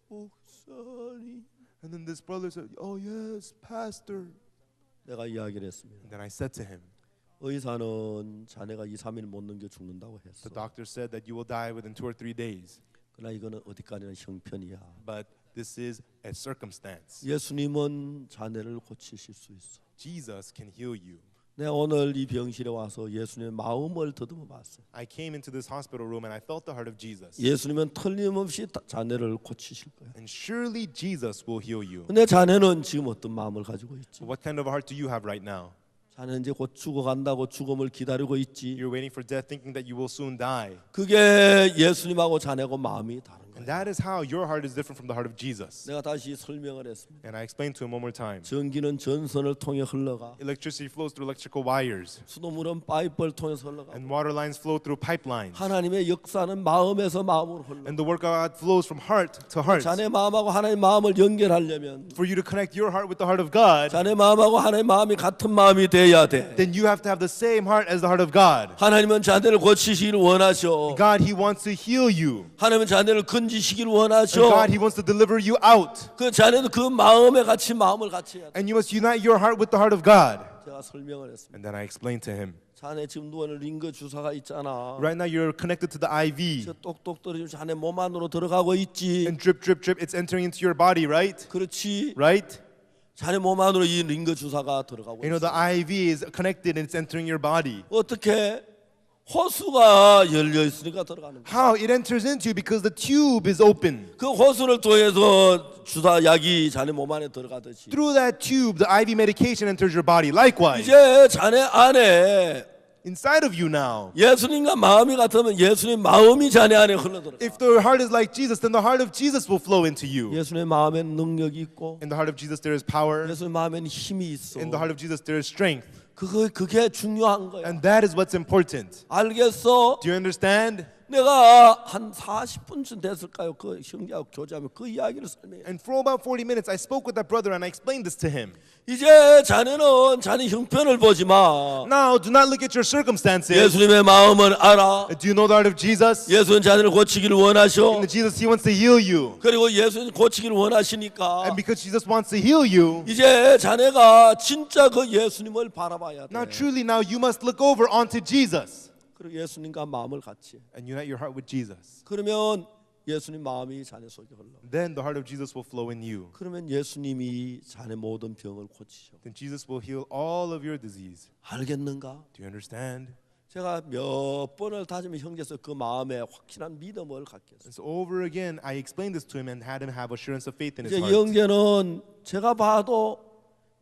목사님. And then this brother said, oh yes, pastor. 내가 이야기를 했습니다. And then I said to him, 의사는 자네가 2, 3일 못 넘겨 죽는다고 했어. the doctor said that you will die within 2 or 3 days. 그러나 이거는 어디까지나 형편이야. But this is a circumstance. 예수님은 자네를 고치실 수 있어. Jesus can heal you. 내가 오늘 이 병실에 와서 예수님의 마음을 더듬어 봤어. I came into this hospital room and I felt the heart of Jesus. 예수님은 틀림없이 자네를 고치실 거야. And surely Jesus will heal you. 근데 자네는 지금 어떤 마음을 가지고 있지? What kind of a heart do you have right now? 자네 이제 곧 죽어간다고 죽음을 기다리고 있지. You're waiting for death thinking that you will soon die. 그게 예수님하고 자네하고 마음이 다른 And 거야. that is how your heart is different from the heart of Jesus. 내가 다시 설명을 했습니다. And I explained to him one more time. 전기는 전선을 통해 흘러가. Electricity flows through electrical wires. 수돗물은 파이프를 통해서 흘러가. And water lines flow through pipelines. 하나님의 역사는 마음에서 마음으로 흘러. And the work of God flows from heart to heart. 자네 마음하고 하나님 마음을 연결하려면 For you to connect your heart with the heart of God, 자네 마음하고 하나님 마음이 같은 마음이 돼야 돼. then you have to have the same heart as the heart of God. 하나님은 자네를 고치시기를 원하셔. God, He wants to heal you. 하나님은 자네를 건지시기를 And 원하셔. God, He wants to deliver you out. 그 자네도 그 마음에 같이 마음을 같이 해야 돼. And you must unite your heart with the heart of God. 제가 설명을 했습니다. And then I explained to him, 자네 지금 누워있는 링거 주사가 있잖아. right now you're connected to the IV. 저 똑똑 떨어지면 자네 몸 안으로 들어가고 있지. And drip, drip, drip, it's entering into your body, right? 그렇지. Right? 자네 몸 안으로 이 링거 주사가 들어가고 You know, 있어. the IV is connected and it's entering your body. 어떻게? 호수가 열려 있으니까 들어가는 거야. How? It enters into you because the tube is open. 그 호수를 통해서 주사 약이 자네 몸 안에 들어가듯이 Through that tube, the IV medication enters your body. Likewise, 이제 자네 안에 inside of you now. 예수님과 마음이 같으면 예수님 마음이 자네 안에 흘러들어. If the heart is like Jesus, then the heart of Jesus will flow into you. 예수님의 마음엔 능력이 있고 In the heart of Jesus, there is power. 예수님 마음엔 힘이 있어. In the heart of Jesus, there is strength. 그게 중요한 거야. And that is what's important. 알겠어? Do you understand? 내가 한 40분쯤 됐을까요? 그 형제하고 교제하며 그 이야기를 설명해. And for about 40 minutes, I spoke with that brother and I explained this to him. 이제 자네는 자네 형편을 보지 마. Now, do not look at your circumstances. 예수님의 마음을 알아. Do you know the heart of Jesus? 예수는 자네를 고치기를 원하셔. And Jesus, He wants to heal you. 그리고 예수는 고치기를 원하시니까 And because Jesus wants to heal you, 이제 자네가 진짜 그 예수님을 바라봐야 돼. now truly now you must look over onto Jesus 그리고 예수님과 마음을 같이. and unite your heart with Jesus. 그러면 예수님 마음이 자네 속에 흘러. Then the heart of Jesus will flow in you. 그러면 예수님이 자네 모든 병을 고치셔. Then Jesus will heal all of your disease. 알겠는가? Do you understand? 제가 몇 번을 다짐해 형제서 그 마음에 확실한 믿음을 갖게 했어요. And so over again, I explained this to him and had him have assurance of faith in his 이제 이 heart. 형제는 제가 봐도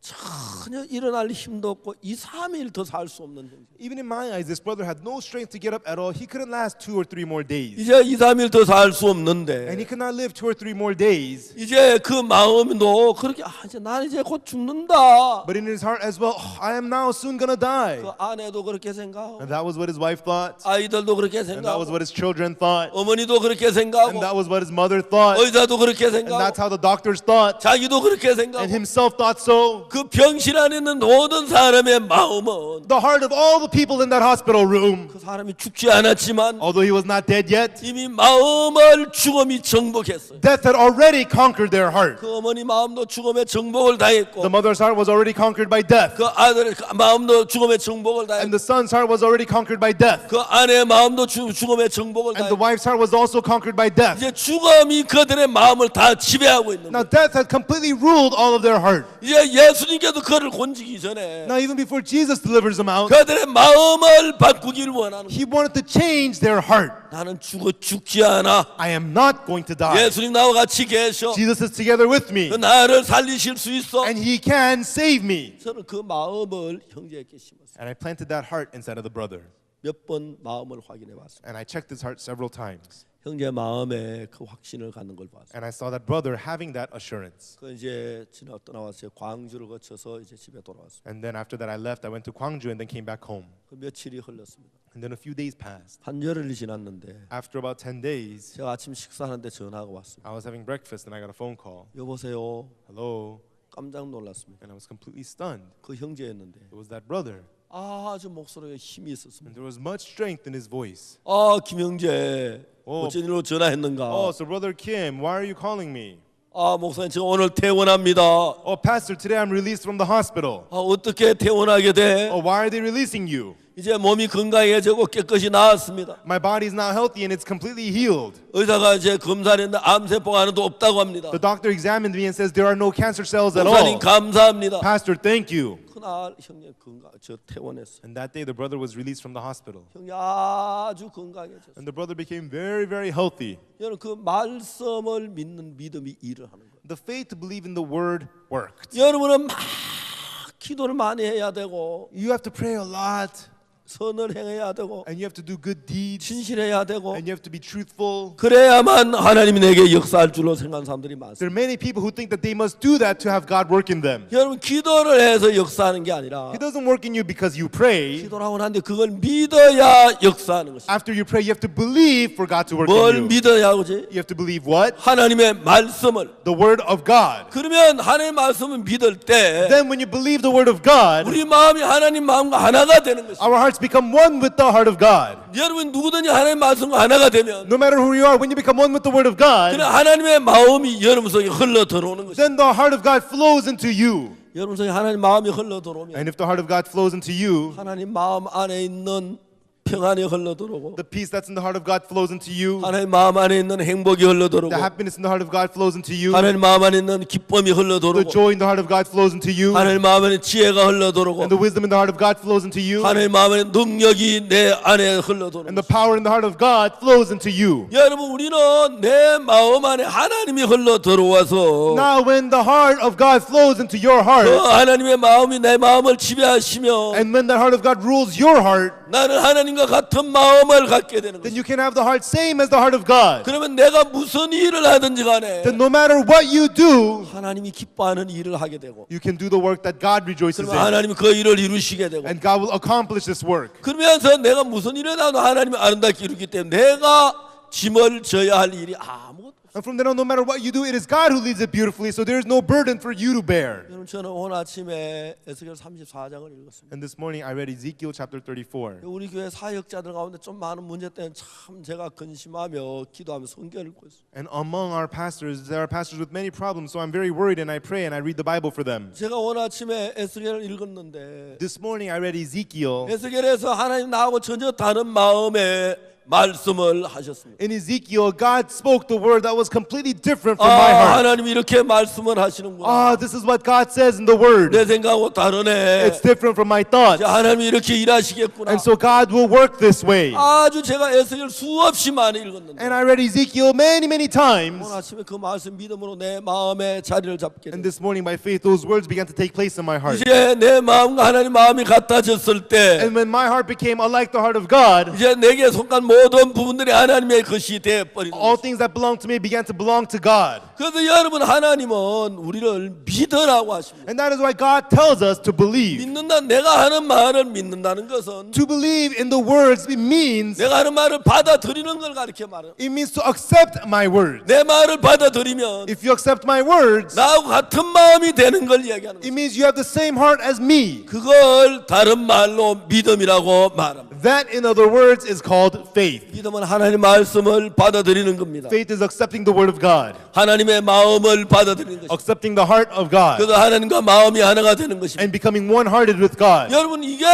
전혀 일어날 힘도 없고 2, 3일 더 살 수 없는 형제. Even in my eyes, this brother had no strength to get up at all. He couldn't last 2 or 3 more days. 이제 2, 3일 더 살 수 And 없는데 he could not live 2 or 3 more days. 이제 그 마음도 그렇게 이제 나는 이제 곧 죽는다. But in his heart as well, I am now soon gonna die. 그 아내도 그렇게 생각하고 And that was what his wife thought. 아이들도 그렇게 And that was 생각하고 what his children thought. 어머니도 그렇게 And 생각하고 that was what his mother thought. 의사도 그렇게 And that's 생각하고 how the doctors thought. 자기도 그렇게 And 생각하고 himself thought so. 그 병실 안에 있는 모든 사람의 마음은 The heart of all the people in that hospital room, 그 사람이 죽지 않았지만 although he was not dead yet, 이미 마음을 죽음이 정복했어요. death had already conquered their heart. 그 어머니 마음도 죽음의 정복을 당했고 The mother's heart was already conquered by death. 그 아들의 마음도 죽음의 정복을 And 당했고 the son's heart was already conquered by death. 그 아내의 마음도 죽음의 정복을 And the 당했고 wife's heart was also conquered by death. 이제 죽음이 그들의 마음을 다 지배하고 있는 Now 거예요. death had completely ruled all of their heart. 이제 예수님께도 그를 곤지기 전에 Now even before Jesus delivers them out, 그들의 마음을 바꾸기를 원하는 거예요. he wanted to change their heart. 나는 죽지 않아. I am not going to die. 예수님 나와 같이 계셔. Jesus is together with me. 그 나를 살리실 수 있어. And he can save me. 저는 그 마음을 형제에게 심었어요. And I planted that heart inside of the brother. 몇 번 마음을 확인해 봤어요. And I checked his heart several times. 형제 마음에 그 확신을 갖는 걸 봤어요. And I saw that brother having that assurance. 그 이제 떠나왔어요. 광주를 거쳐서 이제 집에 돌아왔어요. And then after that I left, I went to Gwangju and then came back home. 그 며칠이 흘렀습니다. And then a few days passed. 한 열흘이 지났는데 After about 10 days, 제가 아침 식사하는데 전화가 왔습니다. I was having breakfast and I got a phone call. 여보세요. Hello. 깜짝 놀랐습니다. And I was completely stunned. 그 형제였는데 It was that brother. 아주 목소리에 힘이 있었습니다. And there was much strength in his voice. 아 김형제 어. 어쩐 일로 전화했는가? Oh, so brother Kim, why are you calling me? 아 목사님 제가 오늘 퇴원합니다. Oh, pastor, today I'm released from the hospital. 아 어떻게 퇴원하게 돼? Oh, why are they releasing you? 이제 몸이 건강해지고 깨끗이 나았습니다. My body's now healthy and it's completely healed. 의사가 이제 검사를 했는데 암세포가 하나도 없다고 합니다. The doctor examined me and says there are no cancer cells at 목사님 all. 감사합니다. Pastor, thank you. 그날 형님 건강 저 퇴원했어. And that day the brother was released from the hospital. 형님 아주 건강해졌어. And the brother became very, very healthy. 여러분 그 말씀을 믿는 믿음이 일을 하는 거예요. The faith to believe in the word worked. 여러분은 막 기도를 많이 해야 되고 You have to pray a lot. 선을 행해야 되고 And you have to do good deeds. 진실해야 되고 And you have to be truthful. 그래야만 하나님이 내게 역사할 줄로 생각하는 사람들이 많습니다. There are many people who think that they must do that to have God work in them. 여러분 기도를 해서 역사하는 게 아니라 He doesn't work in you because you pray. 기도를 하고 나는데 그걸 믿어야 역사하는 것입니다. After you pray, you have to believe for God to work 뭘 in you. 믿어야 하지? You have to believe what? 하나님의 말씀을. The word of God. 그러면 하나님의 말씀을 믿을 때 Then when you believe the word of God, 우리 마음이 하나님 마음과 하나가 되는 것입니다. our hearts become one with the heart of God. 여러분 누구든지 하나님의 말씀과 하나가 되면 No matter who you are, when you become one with the word of God, 그냥 하나님의 마음이 여러분 속에 흘러 들어오는 것입니다. then the heart of God flows into you. 여러분 속에 하나님 마음이 흘러 들어오면 And if the heart of God flows into you, 하나님 마음 안에 있는 평안이 흘러 들어오고 the peace that's in the heart of God flows into you. 하나님 마음 안에 있는 행복이 흘러 들어오고 The happiness in the heart of God flows into you. 하나님 마음 안에 있는 기쁨이 흘러 The 들어오고 joy in the heart of God flows into you. 하나님 마음 안에 지혜가 흘러 들어오고 And the wisdom in the heart of God flows into you. 하나님 마음 안에 능력이 내 안에 흘러 들어오고 And the power in the heart of God flows into you. 여러분 우리는 내 마음 안에 하나님이 흘러 들어와서 Now when the heart of God flows into your 그 heart, 하나님의 마음이 내 마음을 지배하시며 and when the heart of God rules your heart, 나는 하나님과 같은 마음을 갖게 되는 then 거죠. you can have the heart same as the heart of God. 그러면 내가 무슨 일을 하든지 간에 Then no matter what you do, 하나님이 기뻐하는 일을 하게 되고 you can do the work that God rejoices 그러면 in. 하나님이 그 일을 이루시게 되고 And God will accomplish this work. 그러면서 내가 무슨 일을 하도 하나님이 아름답게 이루기 때문에 내가 짐을 져야 할 일이 아무것도 없어요. And from then on, no matter what you do, it is God who leads it beautifully, so there is no burden for you to bear. 여러분 저는 오늘 아침에 에스겔 34장을 읽었습니다. And this morning I read Ezekiel chapter 34. 우리 교회 사역자들 가운데 좀 많은 문제 때문에 참 제가 근심하며 기도하며 성경을 읽고 있어요. And among our pastors, there are pastors with many problems, so I'm very worried and I pray and I read the Bible for them. 제가 오늘 아침에 에스겔을 읽었는데 This morning I read Ezekiel. 에스겔에서 하나님 나하고 전혀 다른 마음의 말씀을 하셨습니다. In Ezekiel, God spoke the word that was completely different from my heart. 하나님이 이렇게 말씀을 하시는구나. This is what God says in the word. 내 생각하고 다르네. It's different from my thoughts. 하나님이 이렇게 일하시겠구나. And so God will work this way. 아주 제가 에스겔 수없이 많이 읽었는데 And I read Ezekiel many times. 오늘 아침에 그 말씀 믿음으로 내 마음에 자리를 잡게 And 됐어요. this morning, by faith, those words began to take place in my heart. 이제 내 마음과 하나님 마음이 같아졌을 때 And when my heart became unlike the heart of God, 이제 내게 속한 모든 부분들이 하나님의 것이 되어버리는 all 거죠. things that belong to me began to belong to God. 그래서 여러분 하나님은 우리를 믿으라고 하십니다. And that is why God tells us to believe. 믿는다. 내가 하는 말을 믿는다는 것은 To believe in the words, it means 내가 하는 말을 받아들이는 걸 가르쳐 말해요. to accept my words. 내 말을 받아들이면 If you accept my words, 나하고 같은 마음이 되는 걸 이야기하는 it 거예요. means you have the same heart as me. 그걸 다른 말로 믿음이라고 말합니다. That, in other words, is called faith. 믿음은 하나님의 말씀을 받아들이는 겁니다. Faith is accepting the word of God, 하나님의 마음을 받아들이는 것입니다. accepting the heart of God, 그래서 하나님과 마음이 하나가 되는 것입니다. and becoming one-hearted with God. 여러분 이게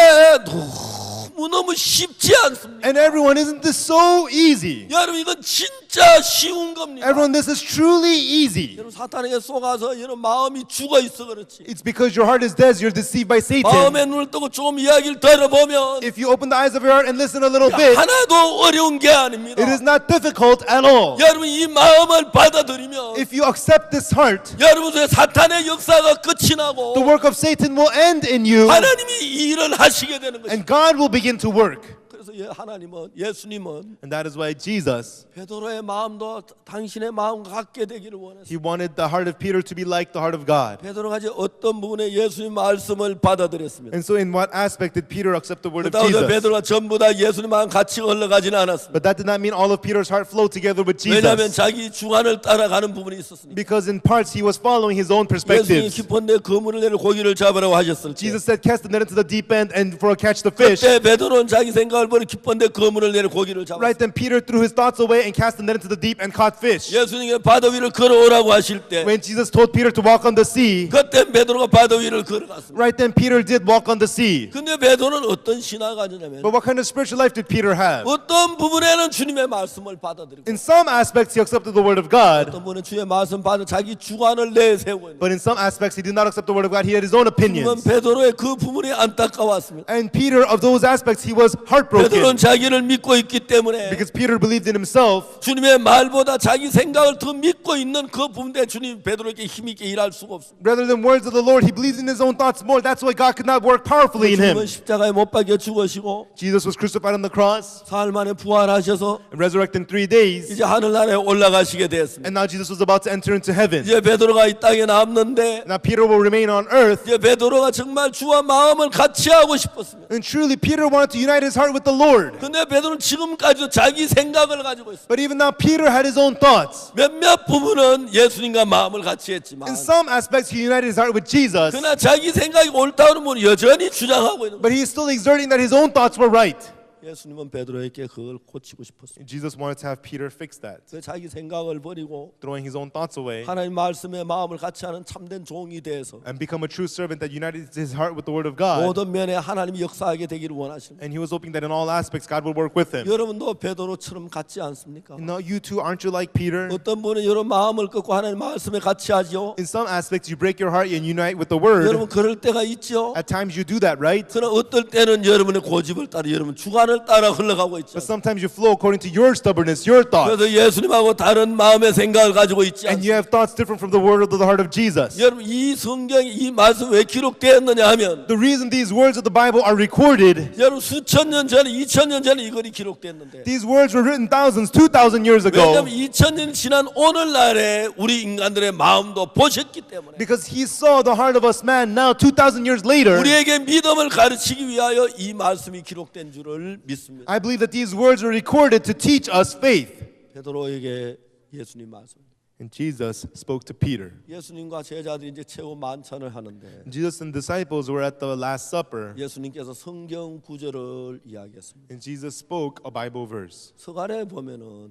너무 쉽지 않습니다. And everyone, isn't this so easy? 여러분 이건 진짜 쉬운 겁니다. Everyone, this is truly easy. 여러분 사탄에게 속아서 여러분 마음이 죽어 있어 그렇지. It's because your heart is dead, you're deceived by Satan. 마음의 눈을 뜨고 좀 이야기를 들어보면 If you open the eyes of your heart and listen a little bit, 하나도 어려운 게 아닙니다. it is not difficult at all. 여러분 이 마음을 받아들이면 If you accept this heart, 여러분 속에 사탄의 역사가 끝이 나고 the work of Satan will end in you, 하나님이 이 일을 하시게 되는 것입니다. and God will begin to work. 그래서 하나님은 예수님은 And that is why Jesus, 베드로의 마음도 당신의 마음과 같게 되기를 원했어요. he wanted the heart of Peter to be like the heart of God. 베드로가 이제 어떤 부분에 예수님 말씀을 받아들였습니다. And so in what aspect did Peter accept the word of 그렇다고 Jesus? 베드로가 전부 다 예수님 마음 같이 흘러가지는 않았습니다. But that did not mean all of Peter's heart flowed together with 왜냐하면 Jesus. 자기 주관을 따라가는 부분이 있었으니까. Because in parts he was following his own 예수님이 perspectives. 깊은 데 그물을 내려 고기를 잡으라고 하셨을 때 Jesus said, cast the net into the deep end and for catch the fish. 그때 베드로는 자기 생각을 버리고 깊은 데 그물을 내려 고기를 잡았어요. Right then Peter threw his thoughts away and cast the net into the deep and caught fish. 예수님이 바다 위를 걸어오라고 하실 때 When Jesus told Peter to walk on the sea, 그때 베드로가 바다 위를 걸어갔습니다. right then Peter did walk on the sea. 근데 베드로는 어떤 신앙을 가지냐면 But what kind of spiritual life did Peter have? 어떤 부분에는 주님의 말씀을 받아들이고 In some aspects he accepted the word of God, 어떤 부분은 주의 말씀 받아 자기 주관을 내세우고 있는 but in some aspects he did not accept the word of God. He had his own 그러면 opinions. 베드로의 그 부분이 안타까웠습니다. And Peter, of those aspects, he was 베드로는 heartbroken 자기를 믿고 있기 때문에 because Peter believed in himself. 주님의 말보다 자기 생각을 더 믿고 있는 그 부분에 주님 베드로에게 힘있게 일할 수가 없습니다. Rather than words of the Lord, he believed in his own thoughts more. That's why God could not work powerfully in him. 주님은 십자가에 못 박혀 죽으시고 Jesus was crucified on the cross 사흘 만에 부활하셔서 and resurrected in 3 days. 이제 하늘나라에 올라가시게 되었습니다. And now Jesus was about to enter into heaven. 이제 베드로가 이 땅에 남는데 Now Peter will remain on earth. 이제 베드로가 정말 주와 마음을 같이 하고 싶었습니다. And truly, Peter wanted to unite his heart with the Lord. 근데 베드로는 지금까지도 자기 생각을 가지고 있어요. But even now, Peter had his own thoughts. 몇몇 부분은 예수님과 마음을 같이 했지만 In some aspects, he united his heart with Jesus. 그러나 자기 생각이 옳다는 분은 여전히 주장하고 있는 거예요. But he's still exerting that his own thoughts were right. 예수님은 베드로에게 그걸 고치고 싶었어요. Jesus wanted to have Peter fix that, 그 자기 생각을 버리고 throwing his own thoughts away 하나님 말씀에 마음을 같이 하는 참된 종이 돼서 and become a true servant that united his heart with the word of God. 모든 면에 하나님이 역사하게 되기를 원하십니다. And he was hoping that in all aspects God would work with him. 여러분도 베드로처럼 같지 않습니까? No, you too, aren't you like Peter? 어떤 분은 여러분 마음을 꺾고 하나님 말씀에 같이 하죠. In some aspects, you break your heart and unite with the 여러분 word. 그럴 때가 있죠. At times, you do that, right? 그러나 어떨 때는 여러분의 고집을 따라 여러분 주관을 나를 따라 흘러가고 있죠. But sometimes you flow according to your stubbornness, your thoughts. 그래서 예수님하고 다른 마음의 생각을 가지고 있지 And 않습니다. you have thoughts different from the word of the heart of Jesus. 여러분 이 성경이 이 말씀 왜 기록되었느냐 하면 The reason these words of the Bible are recorded, 여러분 수천 년 전에 2000년 전에 이 글이 기록됐는데 these words were written 2000 years ago. 왜냐하면 2000년 지난 오늘날에 우리 인간들의 마음도 보셨기 때문에 Because he saw the heart of us man now 2000 years later. 우리에게 믿음을 가르치기 위하여 이 말씀이 기록된 줄을 믿습니다. I believe that these words were recorded to teach us faith. 베드로에게 예수님 말씀. And Jesus spoke to Peter. 예수님과 제자들이 이제 최후 만찬을 하는데 Jesus and disciples were at the Last Supper, 예수님께서 성경 구절을 이야기했습니다. and Jesus spoke a Bible verse. 서간에 보면은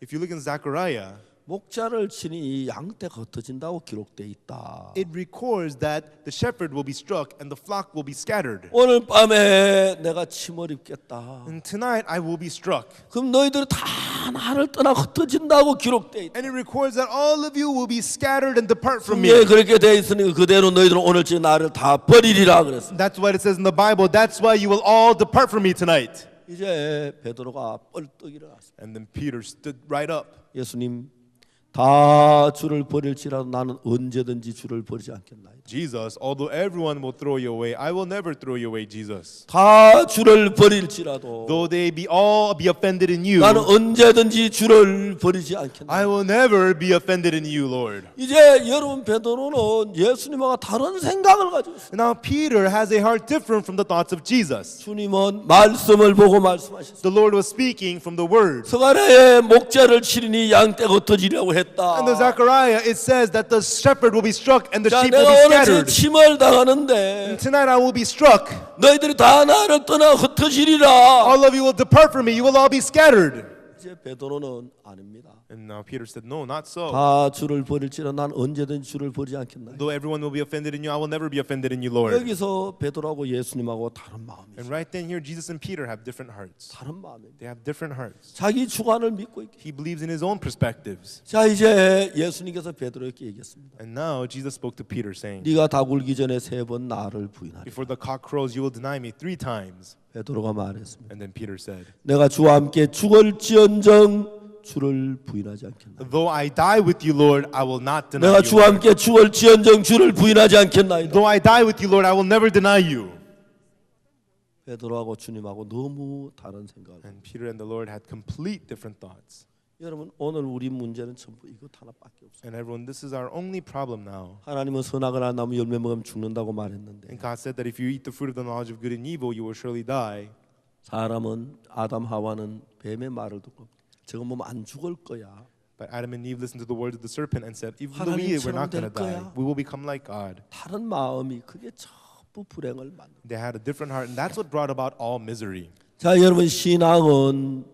If you look in Zechariah, 목자를 치니 이 양떼가 흩어진다고 기록돼 있다. it records that the shepherd will be struck and the flock will be scattered. 오늘 밤에 내가 침을 입겠다. And tonight I will be struck. 그럼 너희들이 다 나를 떠나 흩어진다고 기록돼 있다. And it records that all of you will be scattered and depart from 예, me. 그렇게 돼 있으니 그대로 너희들은 오늘쯤 나를 다 버리리라 그랬습니다. That's what it says in the Bible. That's why you will all depart from me tonight. 이제 베드로가 뻘떡 일어났습니다. And then Peter stood right up. 예수님 다 주를 버릴지라도 나는 언제든지 주를 버리지 않겠나이다. Jesus, although everyone will throw you away, I will never throw you away, Jesus. 다 주를 버릴지라도 Though they all be offended in you, 나는 언제든지 주를 버리지 않겠나이다. I will never be offended in you, Lord. 이제 여러분 베드로는 예수님과 다른 생각을 가지고 있어요. Now Peter has a heart different from the thoughts of Jesus. 주님은 말씀을 보고 말씀하셨어요. The Lord was speaking from the word. 서가랴에 목자를 치리니 양떼가 흩어지려고 했다. And the Zechariah, it says that the shepherd will be struck and the 자, sheep will 내가 be 오늘 저 scattered. 침을 당하는데 And tonight I will be struck. 너희들이 다 나를 떠나 흩어지리라. All of you will depart from me. You will all be scattered. 이제 베드로는 아닙니다. And now Peter said, no, not so. 다 주를 버릴지라 난 언제든지 주를 버리지 않겠나. Though everyone will be offended in you, I will never be offended in you, Lord. 여기서 베드로하고 예수님하고 다른 마음이 And 있어요. right then here, Jesus and Peter have different hearts. 다른 마음입니다. They have different hearts. 자기 주관을 믿고 있기. He believes in his own perspectives. 자 이제 예수님께서 베드로에게 얘기했습니다. And now Jesus spoke to Peter saying, 네가 다 굴기 전에 3번 나를 부인하리. before the cock crows, you will deny me 3 times. 베드로가 말했습니다. And then Peter said, 내가 주와 함께 죽을지언정 주를 부인하지 않겠나. though I die with you, Lord, I will not deny 내가 you. 주와 함께 죽을지언정 주를 부인하지 않겠나이다. Though I die with you, Lord, I will never deny you. 베드로하고 주님하고 너무 다른 생각을. And Peter and the Lord had complete different thoughts. 여러분 오늘 우리 문제는 전부 이것 하나밖에 없어요. And everyone, this is our only problem now. 하나님은 선악을 안 하면 열매 먹으면 죽는다고 말했는데 And God said that if you eat the fruit of the knowledge of good and evil, you will surely die. 사람은 아담 하와는 뱀의 말을 듣고 저거 보면 안 죽을 거야. But Adam and Eve listened to the words of the serpent and said, even though we eat, we're not going to die. We will become like God. 다른 마음이 그게 전부 불행을 만든. They had a different heart, and that's what brought about all misery. 자 여러분 신앙은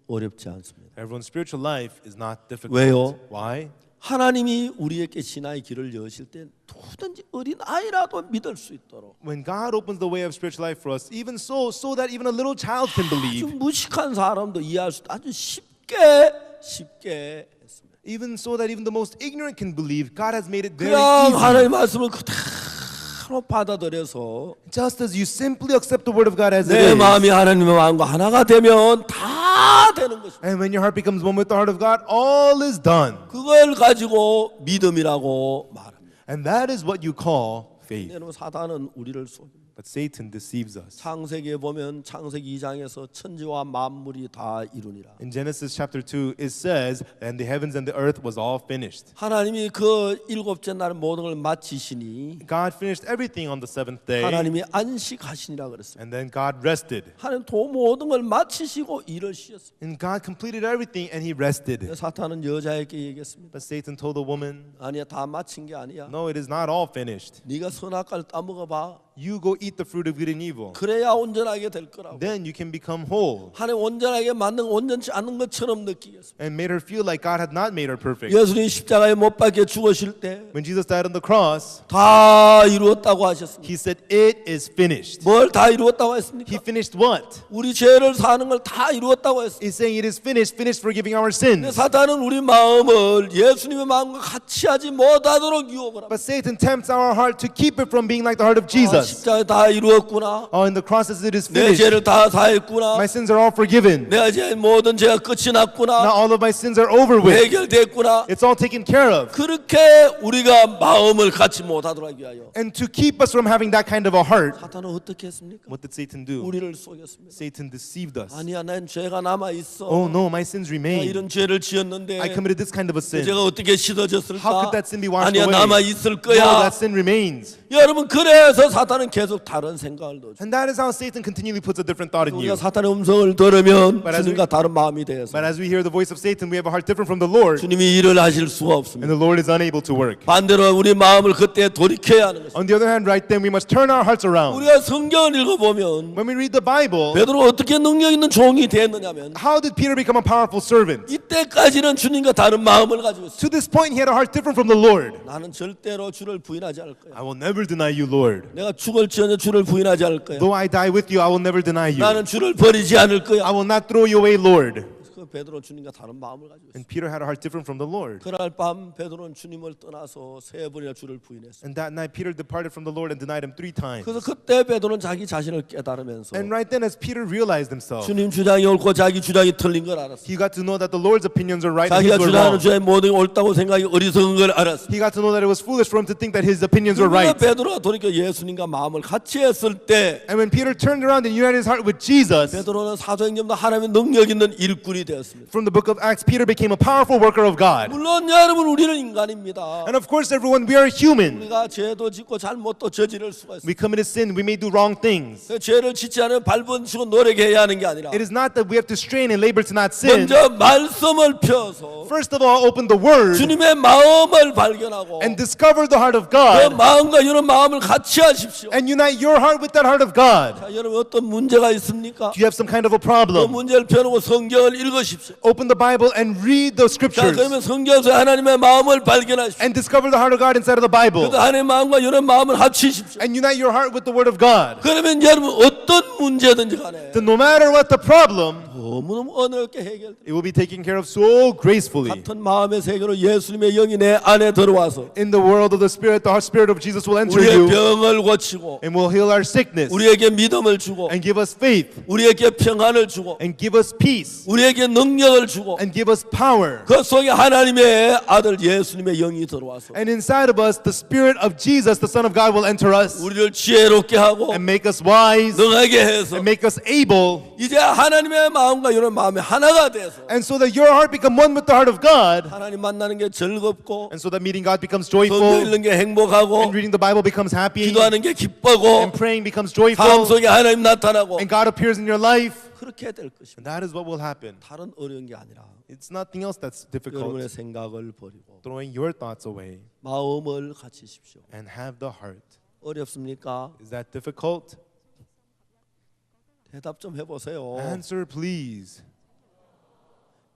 어렵지 않습니다. Everyone's spiritual life is not difficult. 왜요? Why? 하나님이 우리에게 신앙의 길을 여실 때 누구든지 어린 아이라도 믿을 수 있도록 When God opens the way of spiritual life for us, even so that even a little child can 아주 believe, 무식한 사람도 이해할 수 있도록 아주 쉽게 했습니다. even so that even the most ignorant can believe, God has made it very 그냥 easy. 하나님의 말씀을 그대로 받아들여서 Just as you simply accept the word of God as it 내 is, 마음이 하나님의 마음과 하나가 되면 다 되는 것입니다. and when your heart becomes one with the heart of God, all is done. 그걸 가지고 믿음이라고 말합니다. And that is what you call faith. 여러분 사단은 우리를 속입니다. But Satan deceives us. 창세기에 보면 창세기 2장에서 천지와 만물이 다 이루니라. In Genesis chapter 2, it says, and the heavens and the earth was all finished. 하나님이 그 일곱째 날 모든 걸 마치시니 God finished everything on the seventh day, 하나님이 안식하시니라 그랬어요. and then God rested. 하나님 도 모든 걸 마치시고 일을 쉬었어요. And God completed everything, and he rested. 사탄은 여자에게 얘기했습니다. But Satan told the woman, 아니야 다 마친 게 아니야. no, it is not all finished. 네가 선악과를 따먹어 봐. You go eat the fruit of good and evil. 그래야 온전하게 될 거라고. Then you can become whole. 하나님 온전하게 만든 온전치 않은 것처럼 느끼겠어요. And made her feel like God had not made her perfect. 예수님 십자가에 못 박혀 죽으실 때 다 When Jesus died on the cross, 이루었다고 하셨습니다. he said, it is finished. 뭘 다 이루었다고 했습니까? He finished what? 우리 죄를 사는 걸 다 이루었다고 했습니다. He's saying it is finished forgiving our 근데 sins. 사탄은 우리 마음을 예수님의 마음과 같이 하지 못하도록 유혹을 합니다. But Satan tempts our heart to keep it from being like the heart of Jesus. us. 십자가 다 이루었구나. Oh, in the cross as it is 내 finished, 죄를 다 사했구나. my sins are all forgiven. 내 이제 모든 죄가 끝이 Now 났구나. all of my sins are over with. 해결됐구나. It's all taken care of. 그렇게 우리가 마음을 갖지 못하도록 하기 위하여 And to keep us from having that kind of a heart, 사탄은 어떻게 했습니까? what did Satan do? 우리를 속였습니다. Satan deceived us. 아니야, 난 죄가 남아 있어. Oh no, my sins 나 remain. 이런 죄를 지었는데 I committed this kind of a 그 sin. 죄가 어떻게 씻어졌을까? How could that sin be washed 아니야, away? 남아 있을 No, 거야. that sin remains. 여러분, 그래서 사탄은 계속 다른 생각을 넣어줘. And that is how Satan continually puts a different thought in 우리가 you. 사탄의 음성을 들으면 But as 주님과 다른 마음이 돼서 But as we hear the voice of Satan, we have a heart different from the Lord, 주님이 일을 하실 수가 and 없습니다. the Lord is unable to work. 반대로 우리 마음을 그때 돌이켜야 하는 것입니다. On the other hand, right then, we must turn our hearts around. 우리가 성경을 읽어보면 When we read the Bible, 베드로 어떻게 능력 있는 종이 됐느냐면 how did Peter become a powerful servant? 이때까지는 주님과 다른 마음을 가지고 있어요. To this point, he had a heart different from the Lord. 나는 절대로 주를 부인하지 않을 거야. I will never deny you, Lord. 내가 죽을지언정 주를 부인하지 않을 거야. Though I die with you, I will never deny you. 나는 주를 버리지 않을 I 거야. will not throw you away, Lord. 그 베드로 주님과 다른 마음을 가지고 있어요. And Peter had a heart different from the Lord. 그날 밤 베드로는 주님을 떠나서 세 번이나 주를 부인했어요. And that night, Peter departed from the Lord and denied him 3 times. 그래서 그때 베드로는 자기 자신을 깨달으면서 And right then, as Peter realized himself, 주님 주장이 옳고 자기 주장이 틀린 걸 알았어요. he got to know that the Lord's opinions are right and 자기가 his were 주장하는 wrong. 주장이 모든 게 옳다고 생각이 어리석은 걸 알았어요. He got to know that it was foolish for him to think that his opinions were 그러나 right. 베드로가 돌이켜 예수님과 마음을 같이 했을 때 And when Peter turned around and united his heart with Jesus, 베드로는 사도행전도 하나님의 능력 있는 일꾼이 되었습니다. from the book of Acts, Peter became a powerful worker of God. 물론 여러분 우리는 인간입니다. And of course, everyone, we are human. 우리가 죄도 짓고 잘못도 저지를 수가 있어요. We committed sin. We may do wrong things. 그 죄를 짓지 않으면 발버둥치고 노력해야 하는 게 아니라 It is not that we have to strain and labor to not sin. 먼저 말씀을 펴서 First of all, open the Word 주님의 마음을 발견하고 and discover the heart of 그 God 마음과 이런 마음을 같이 하십시오. and unite your heart with that heart of God. 자, 여러분 어떤 문제가 있습니까? Do you have some kind of a 그 problem? 문제를 펴놓고 성경을 읽으십시오. Open the Bible and read the 자, scriptures 그러면 성경에서 하나님의 마음을 발견하십시오. and discover the heart of God inside of the Bible 그 하나님의 마음과 이런 마음을 합치십시오. and unite your heart with the Word of God. 그러면 여러분 어떤 문제든지 간에 Then no matter what the problem, 너무너무 어렵게 해결돼요. it will be taken care of so gracefully. 같은 마음의 세계로 예수님의 영이 내 안에 들어와서 In the world of the Spirit, the Spirit of Jesus will enter 우리의 you 병을 고치고 and will heal our sickness 우리에게 믿음을 주고 and give us faith 우리에게 평안을 주고 and give us peace 우리에게 능력을 주고 and give us power. 그 속에 하나님의 아들 예수님의 영이 들어와서 And inside of us, the Spirit of Jesus, the Son of God, will enter us 우리를 지혜롭게 하고 and make us wise 능하게 해서 and make us able. 이제 하나님의 마음과 이런 마음이 하나가 돼서 And so that your heart become one with the heart of God. 하나님 만나는 게 즐겁고 And so that meeting God becomes 성경 joyful 읽는 게 행복하고 and reading the Bible becomes happy 기도하는 게 기쁘고 and praying becomes 삶 joyful 속에 하나님 나타나고 and God appears in your life. 그렇게 될 And 것입니다. that is what will happen. 다른 어려운 게 아니라 It's nothing else that's 여러분의 difficult. 생각을 버리고 Throwing your thoughts away 마음을 갖추십시오. and have the heart. 어렵습니까? Is that difficult? 대답 좀 해보세요. Answer, please.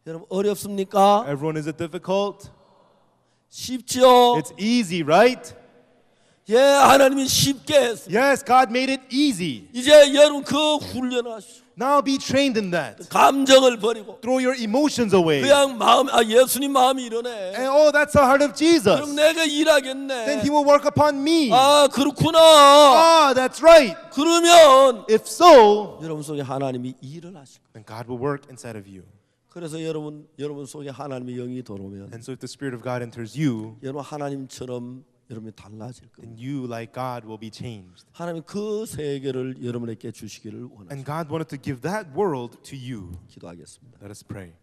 여러분 어렵습니까? Everyone, is it difficult? 쉽죠? It's easy, right? 예, 하나님이 쉽게 했습니다. Yes, God made it easy. 이제 여러분 그 훈련을 하십시오. Now be trained in that. 감정을 버리고 Throw your emotions away. 그냥 마음 예수님 마음이 이러네. And oh, that's the heart of Jesus. 그럼 내가 Then 일하겠네. He will work upon me. 그렇구나. Ah, that's right. 그러면 If so, 여러분 속에 하나님이 일을 하실 거예요. then God will work inside of you. 그래서 여러분 속에 하나님의 영이 들어오면 And so if the Spirit of God enters you, 여러분 하나님처럼 여러분이 달라질 거예요. then you, like God, will be changed. 하나님 그 세계를 여러분에게 주시기를 원합니다. And God wanted to give that world to you. 기도하겠습니다. Let us pray.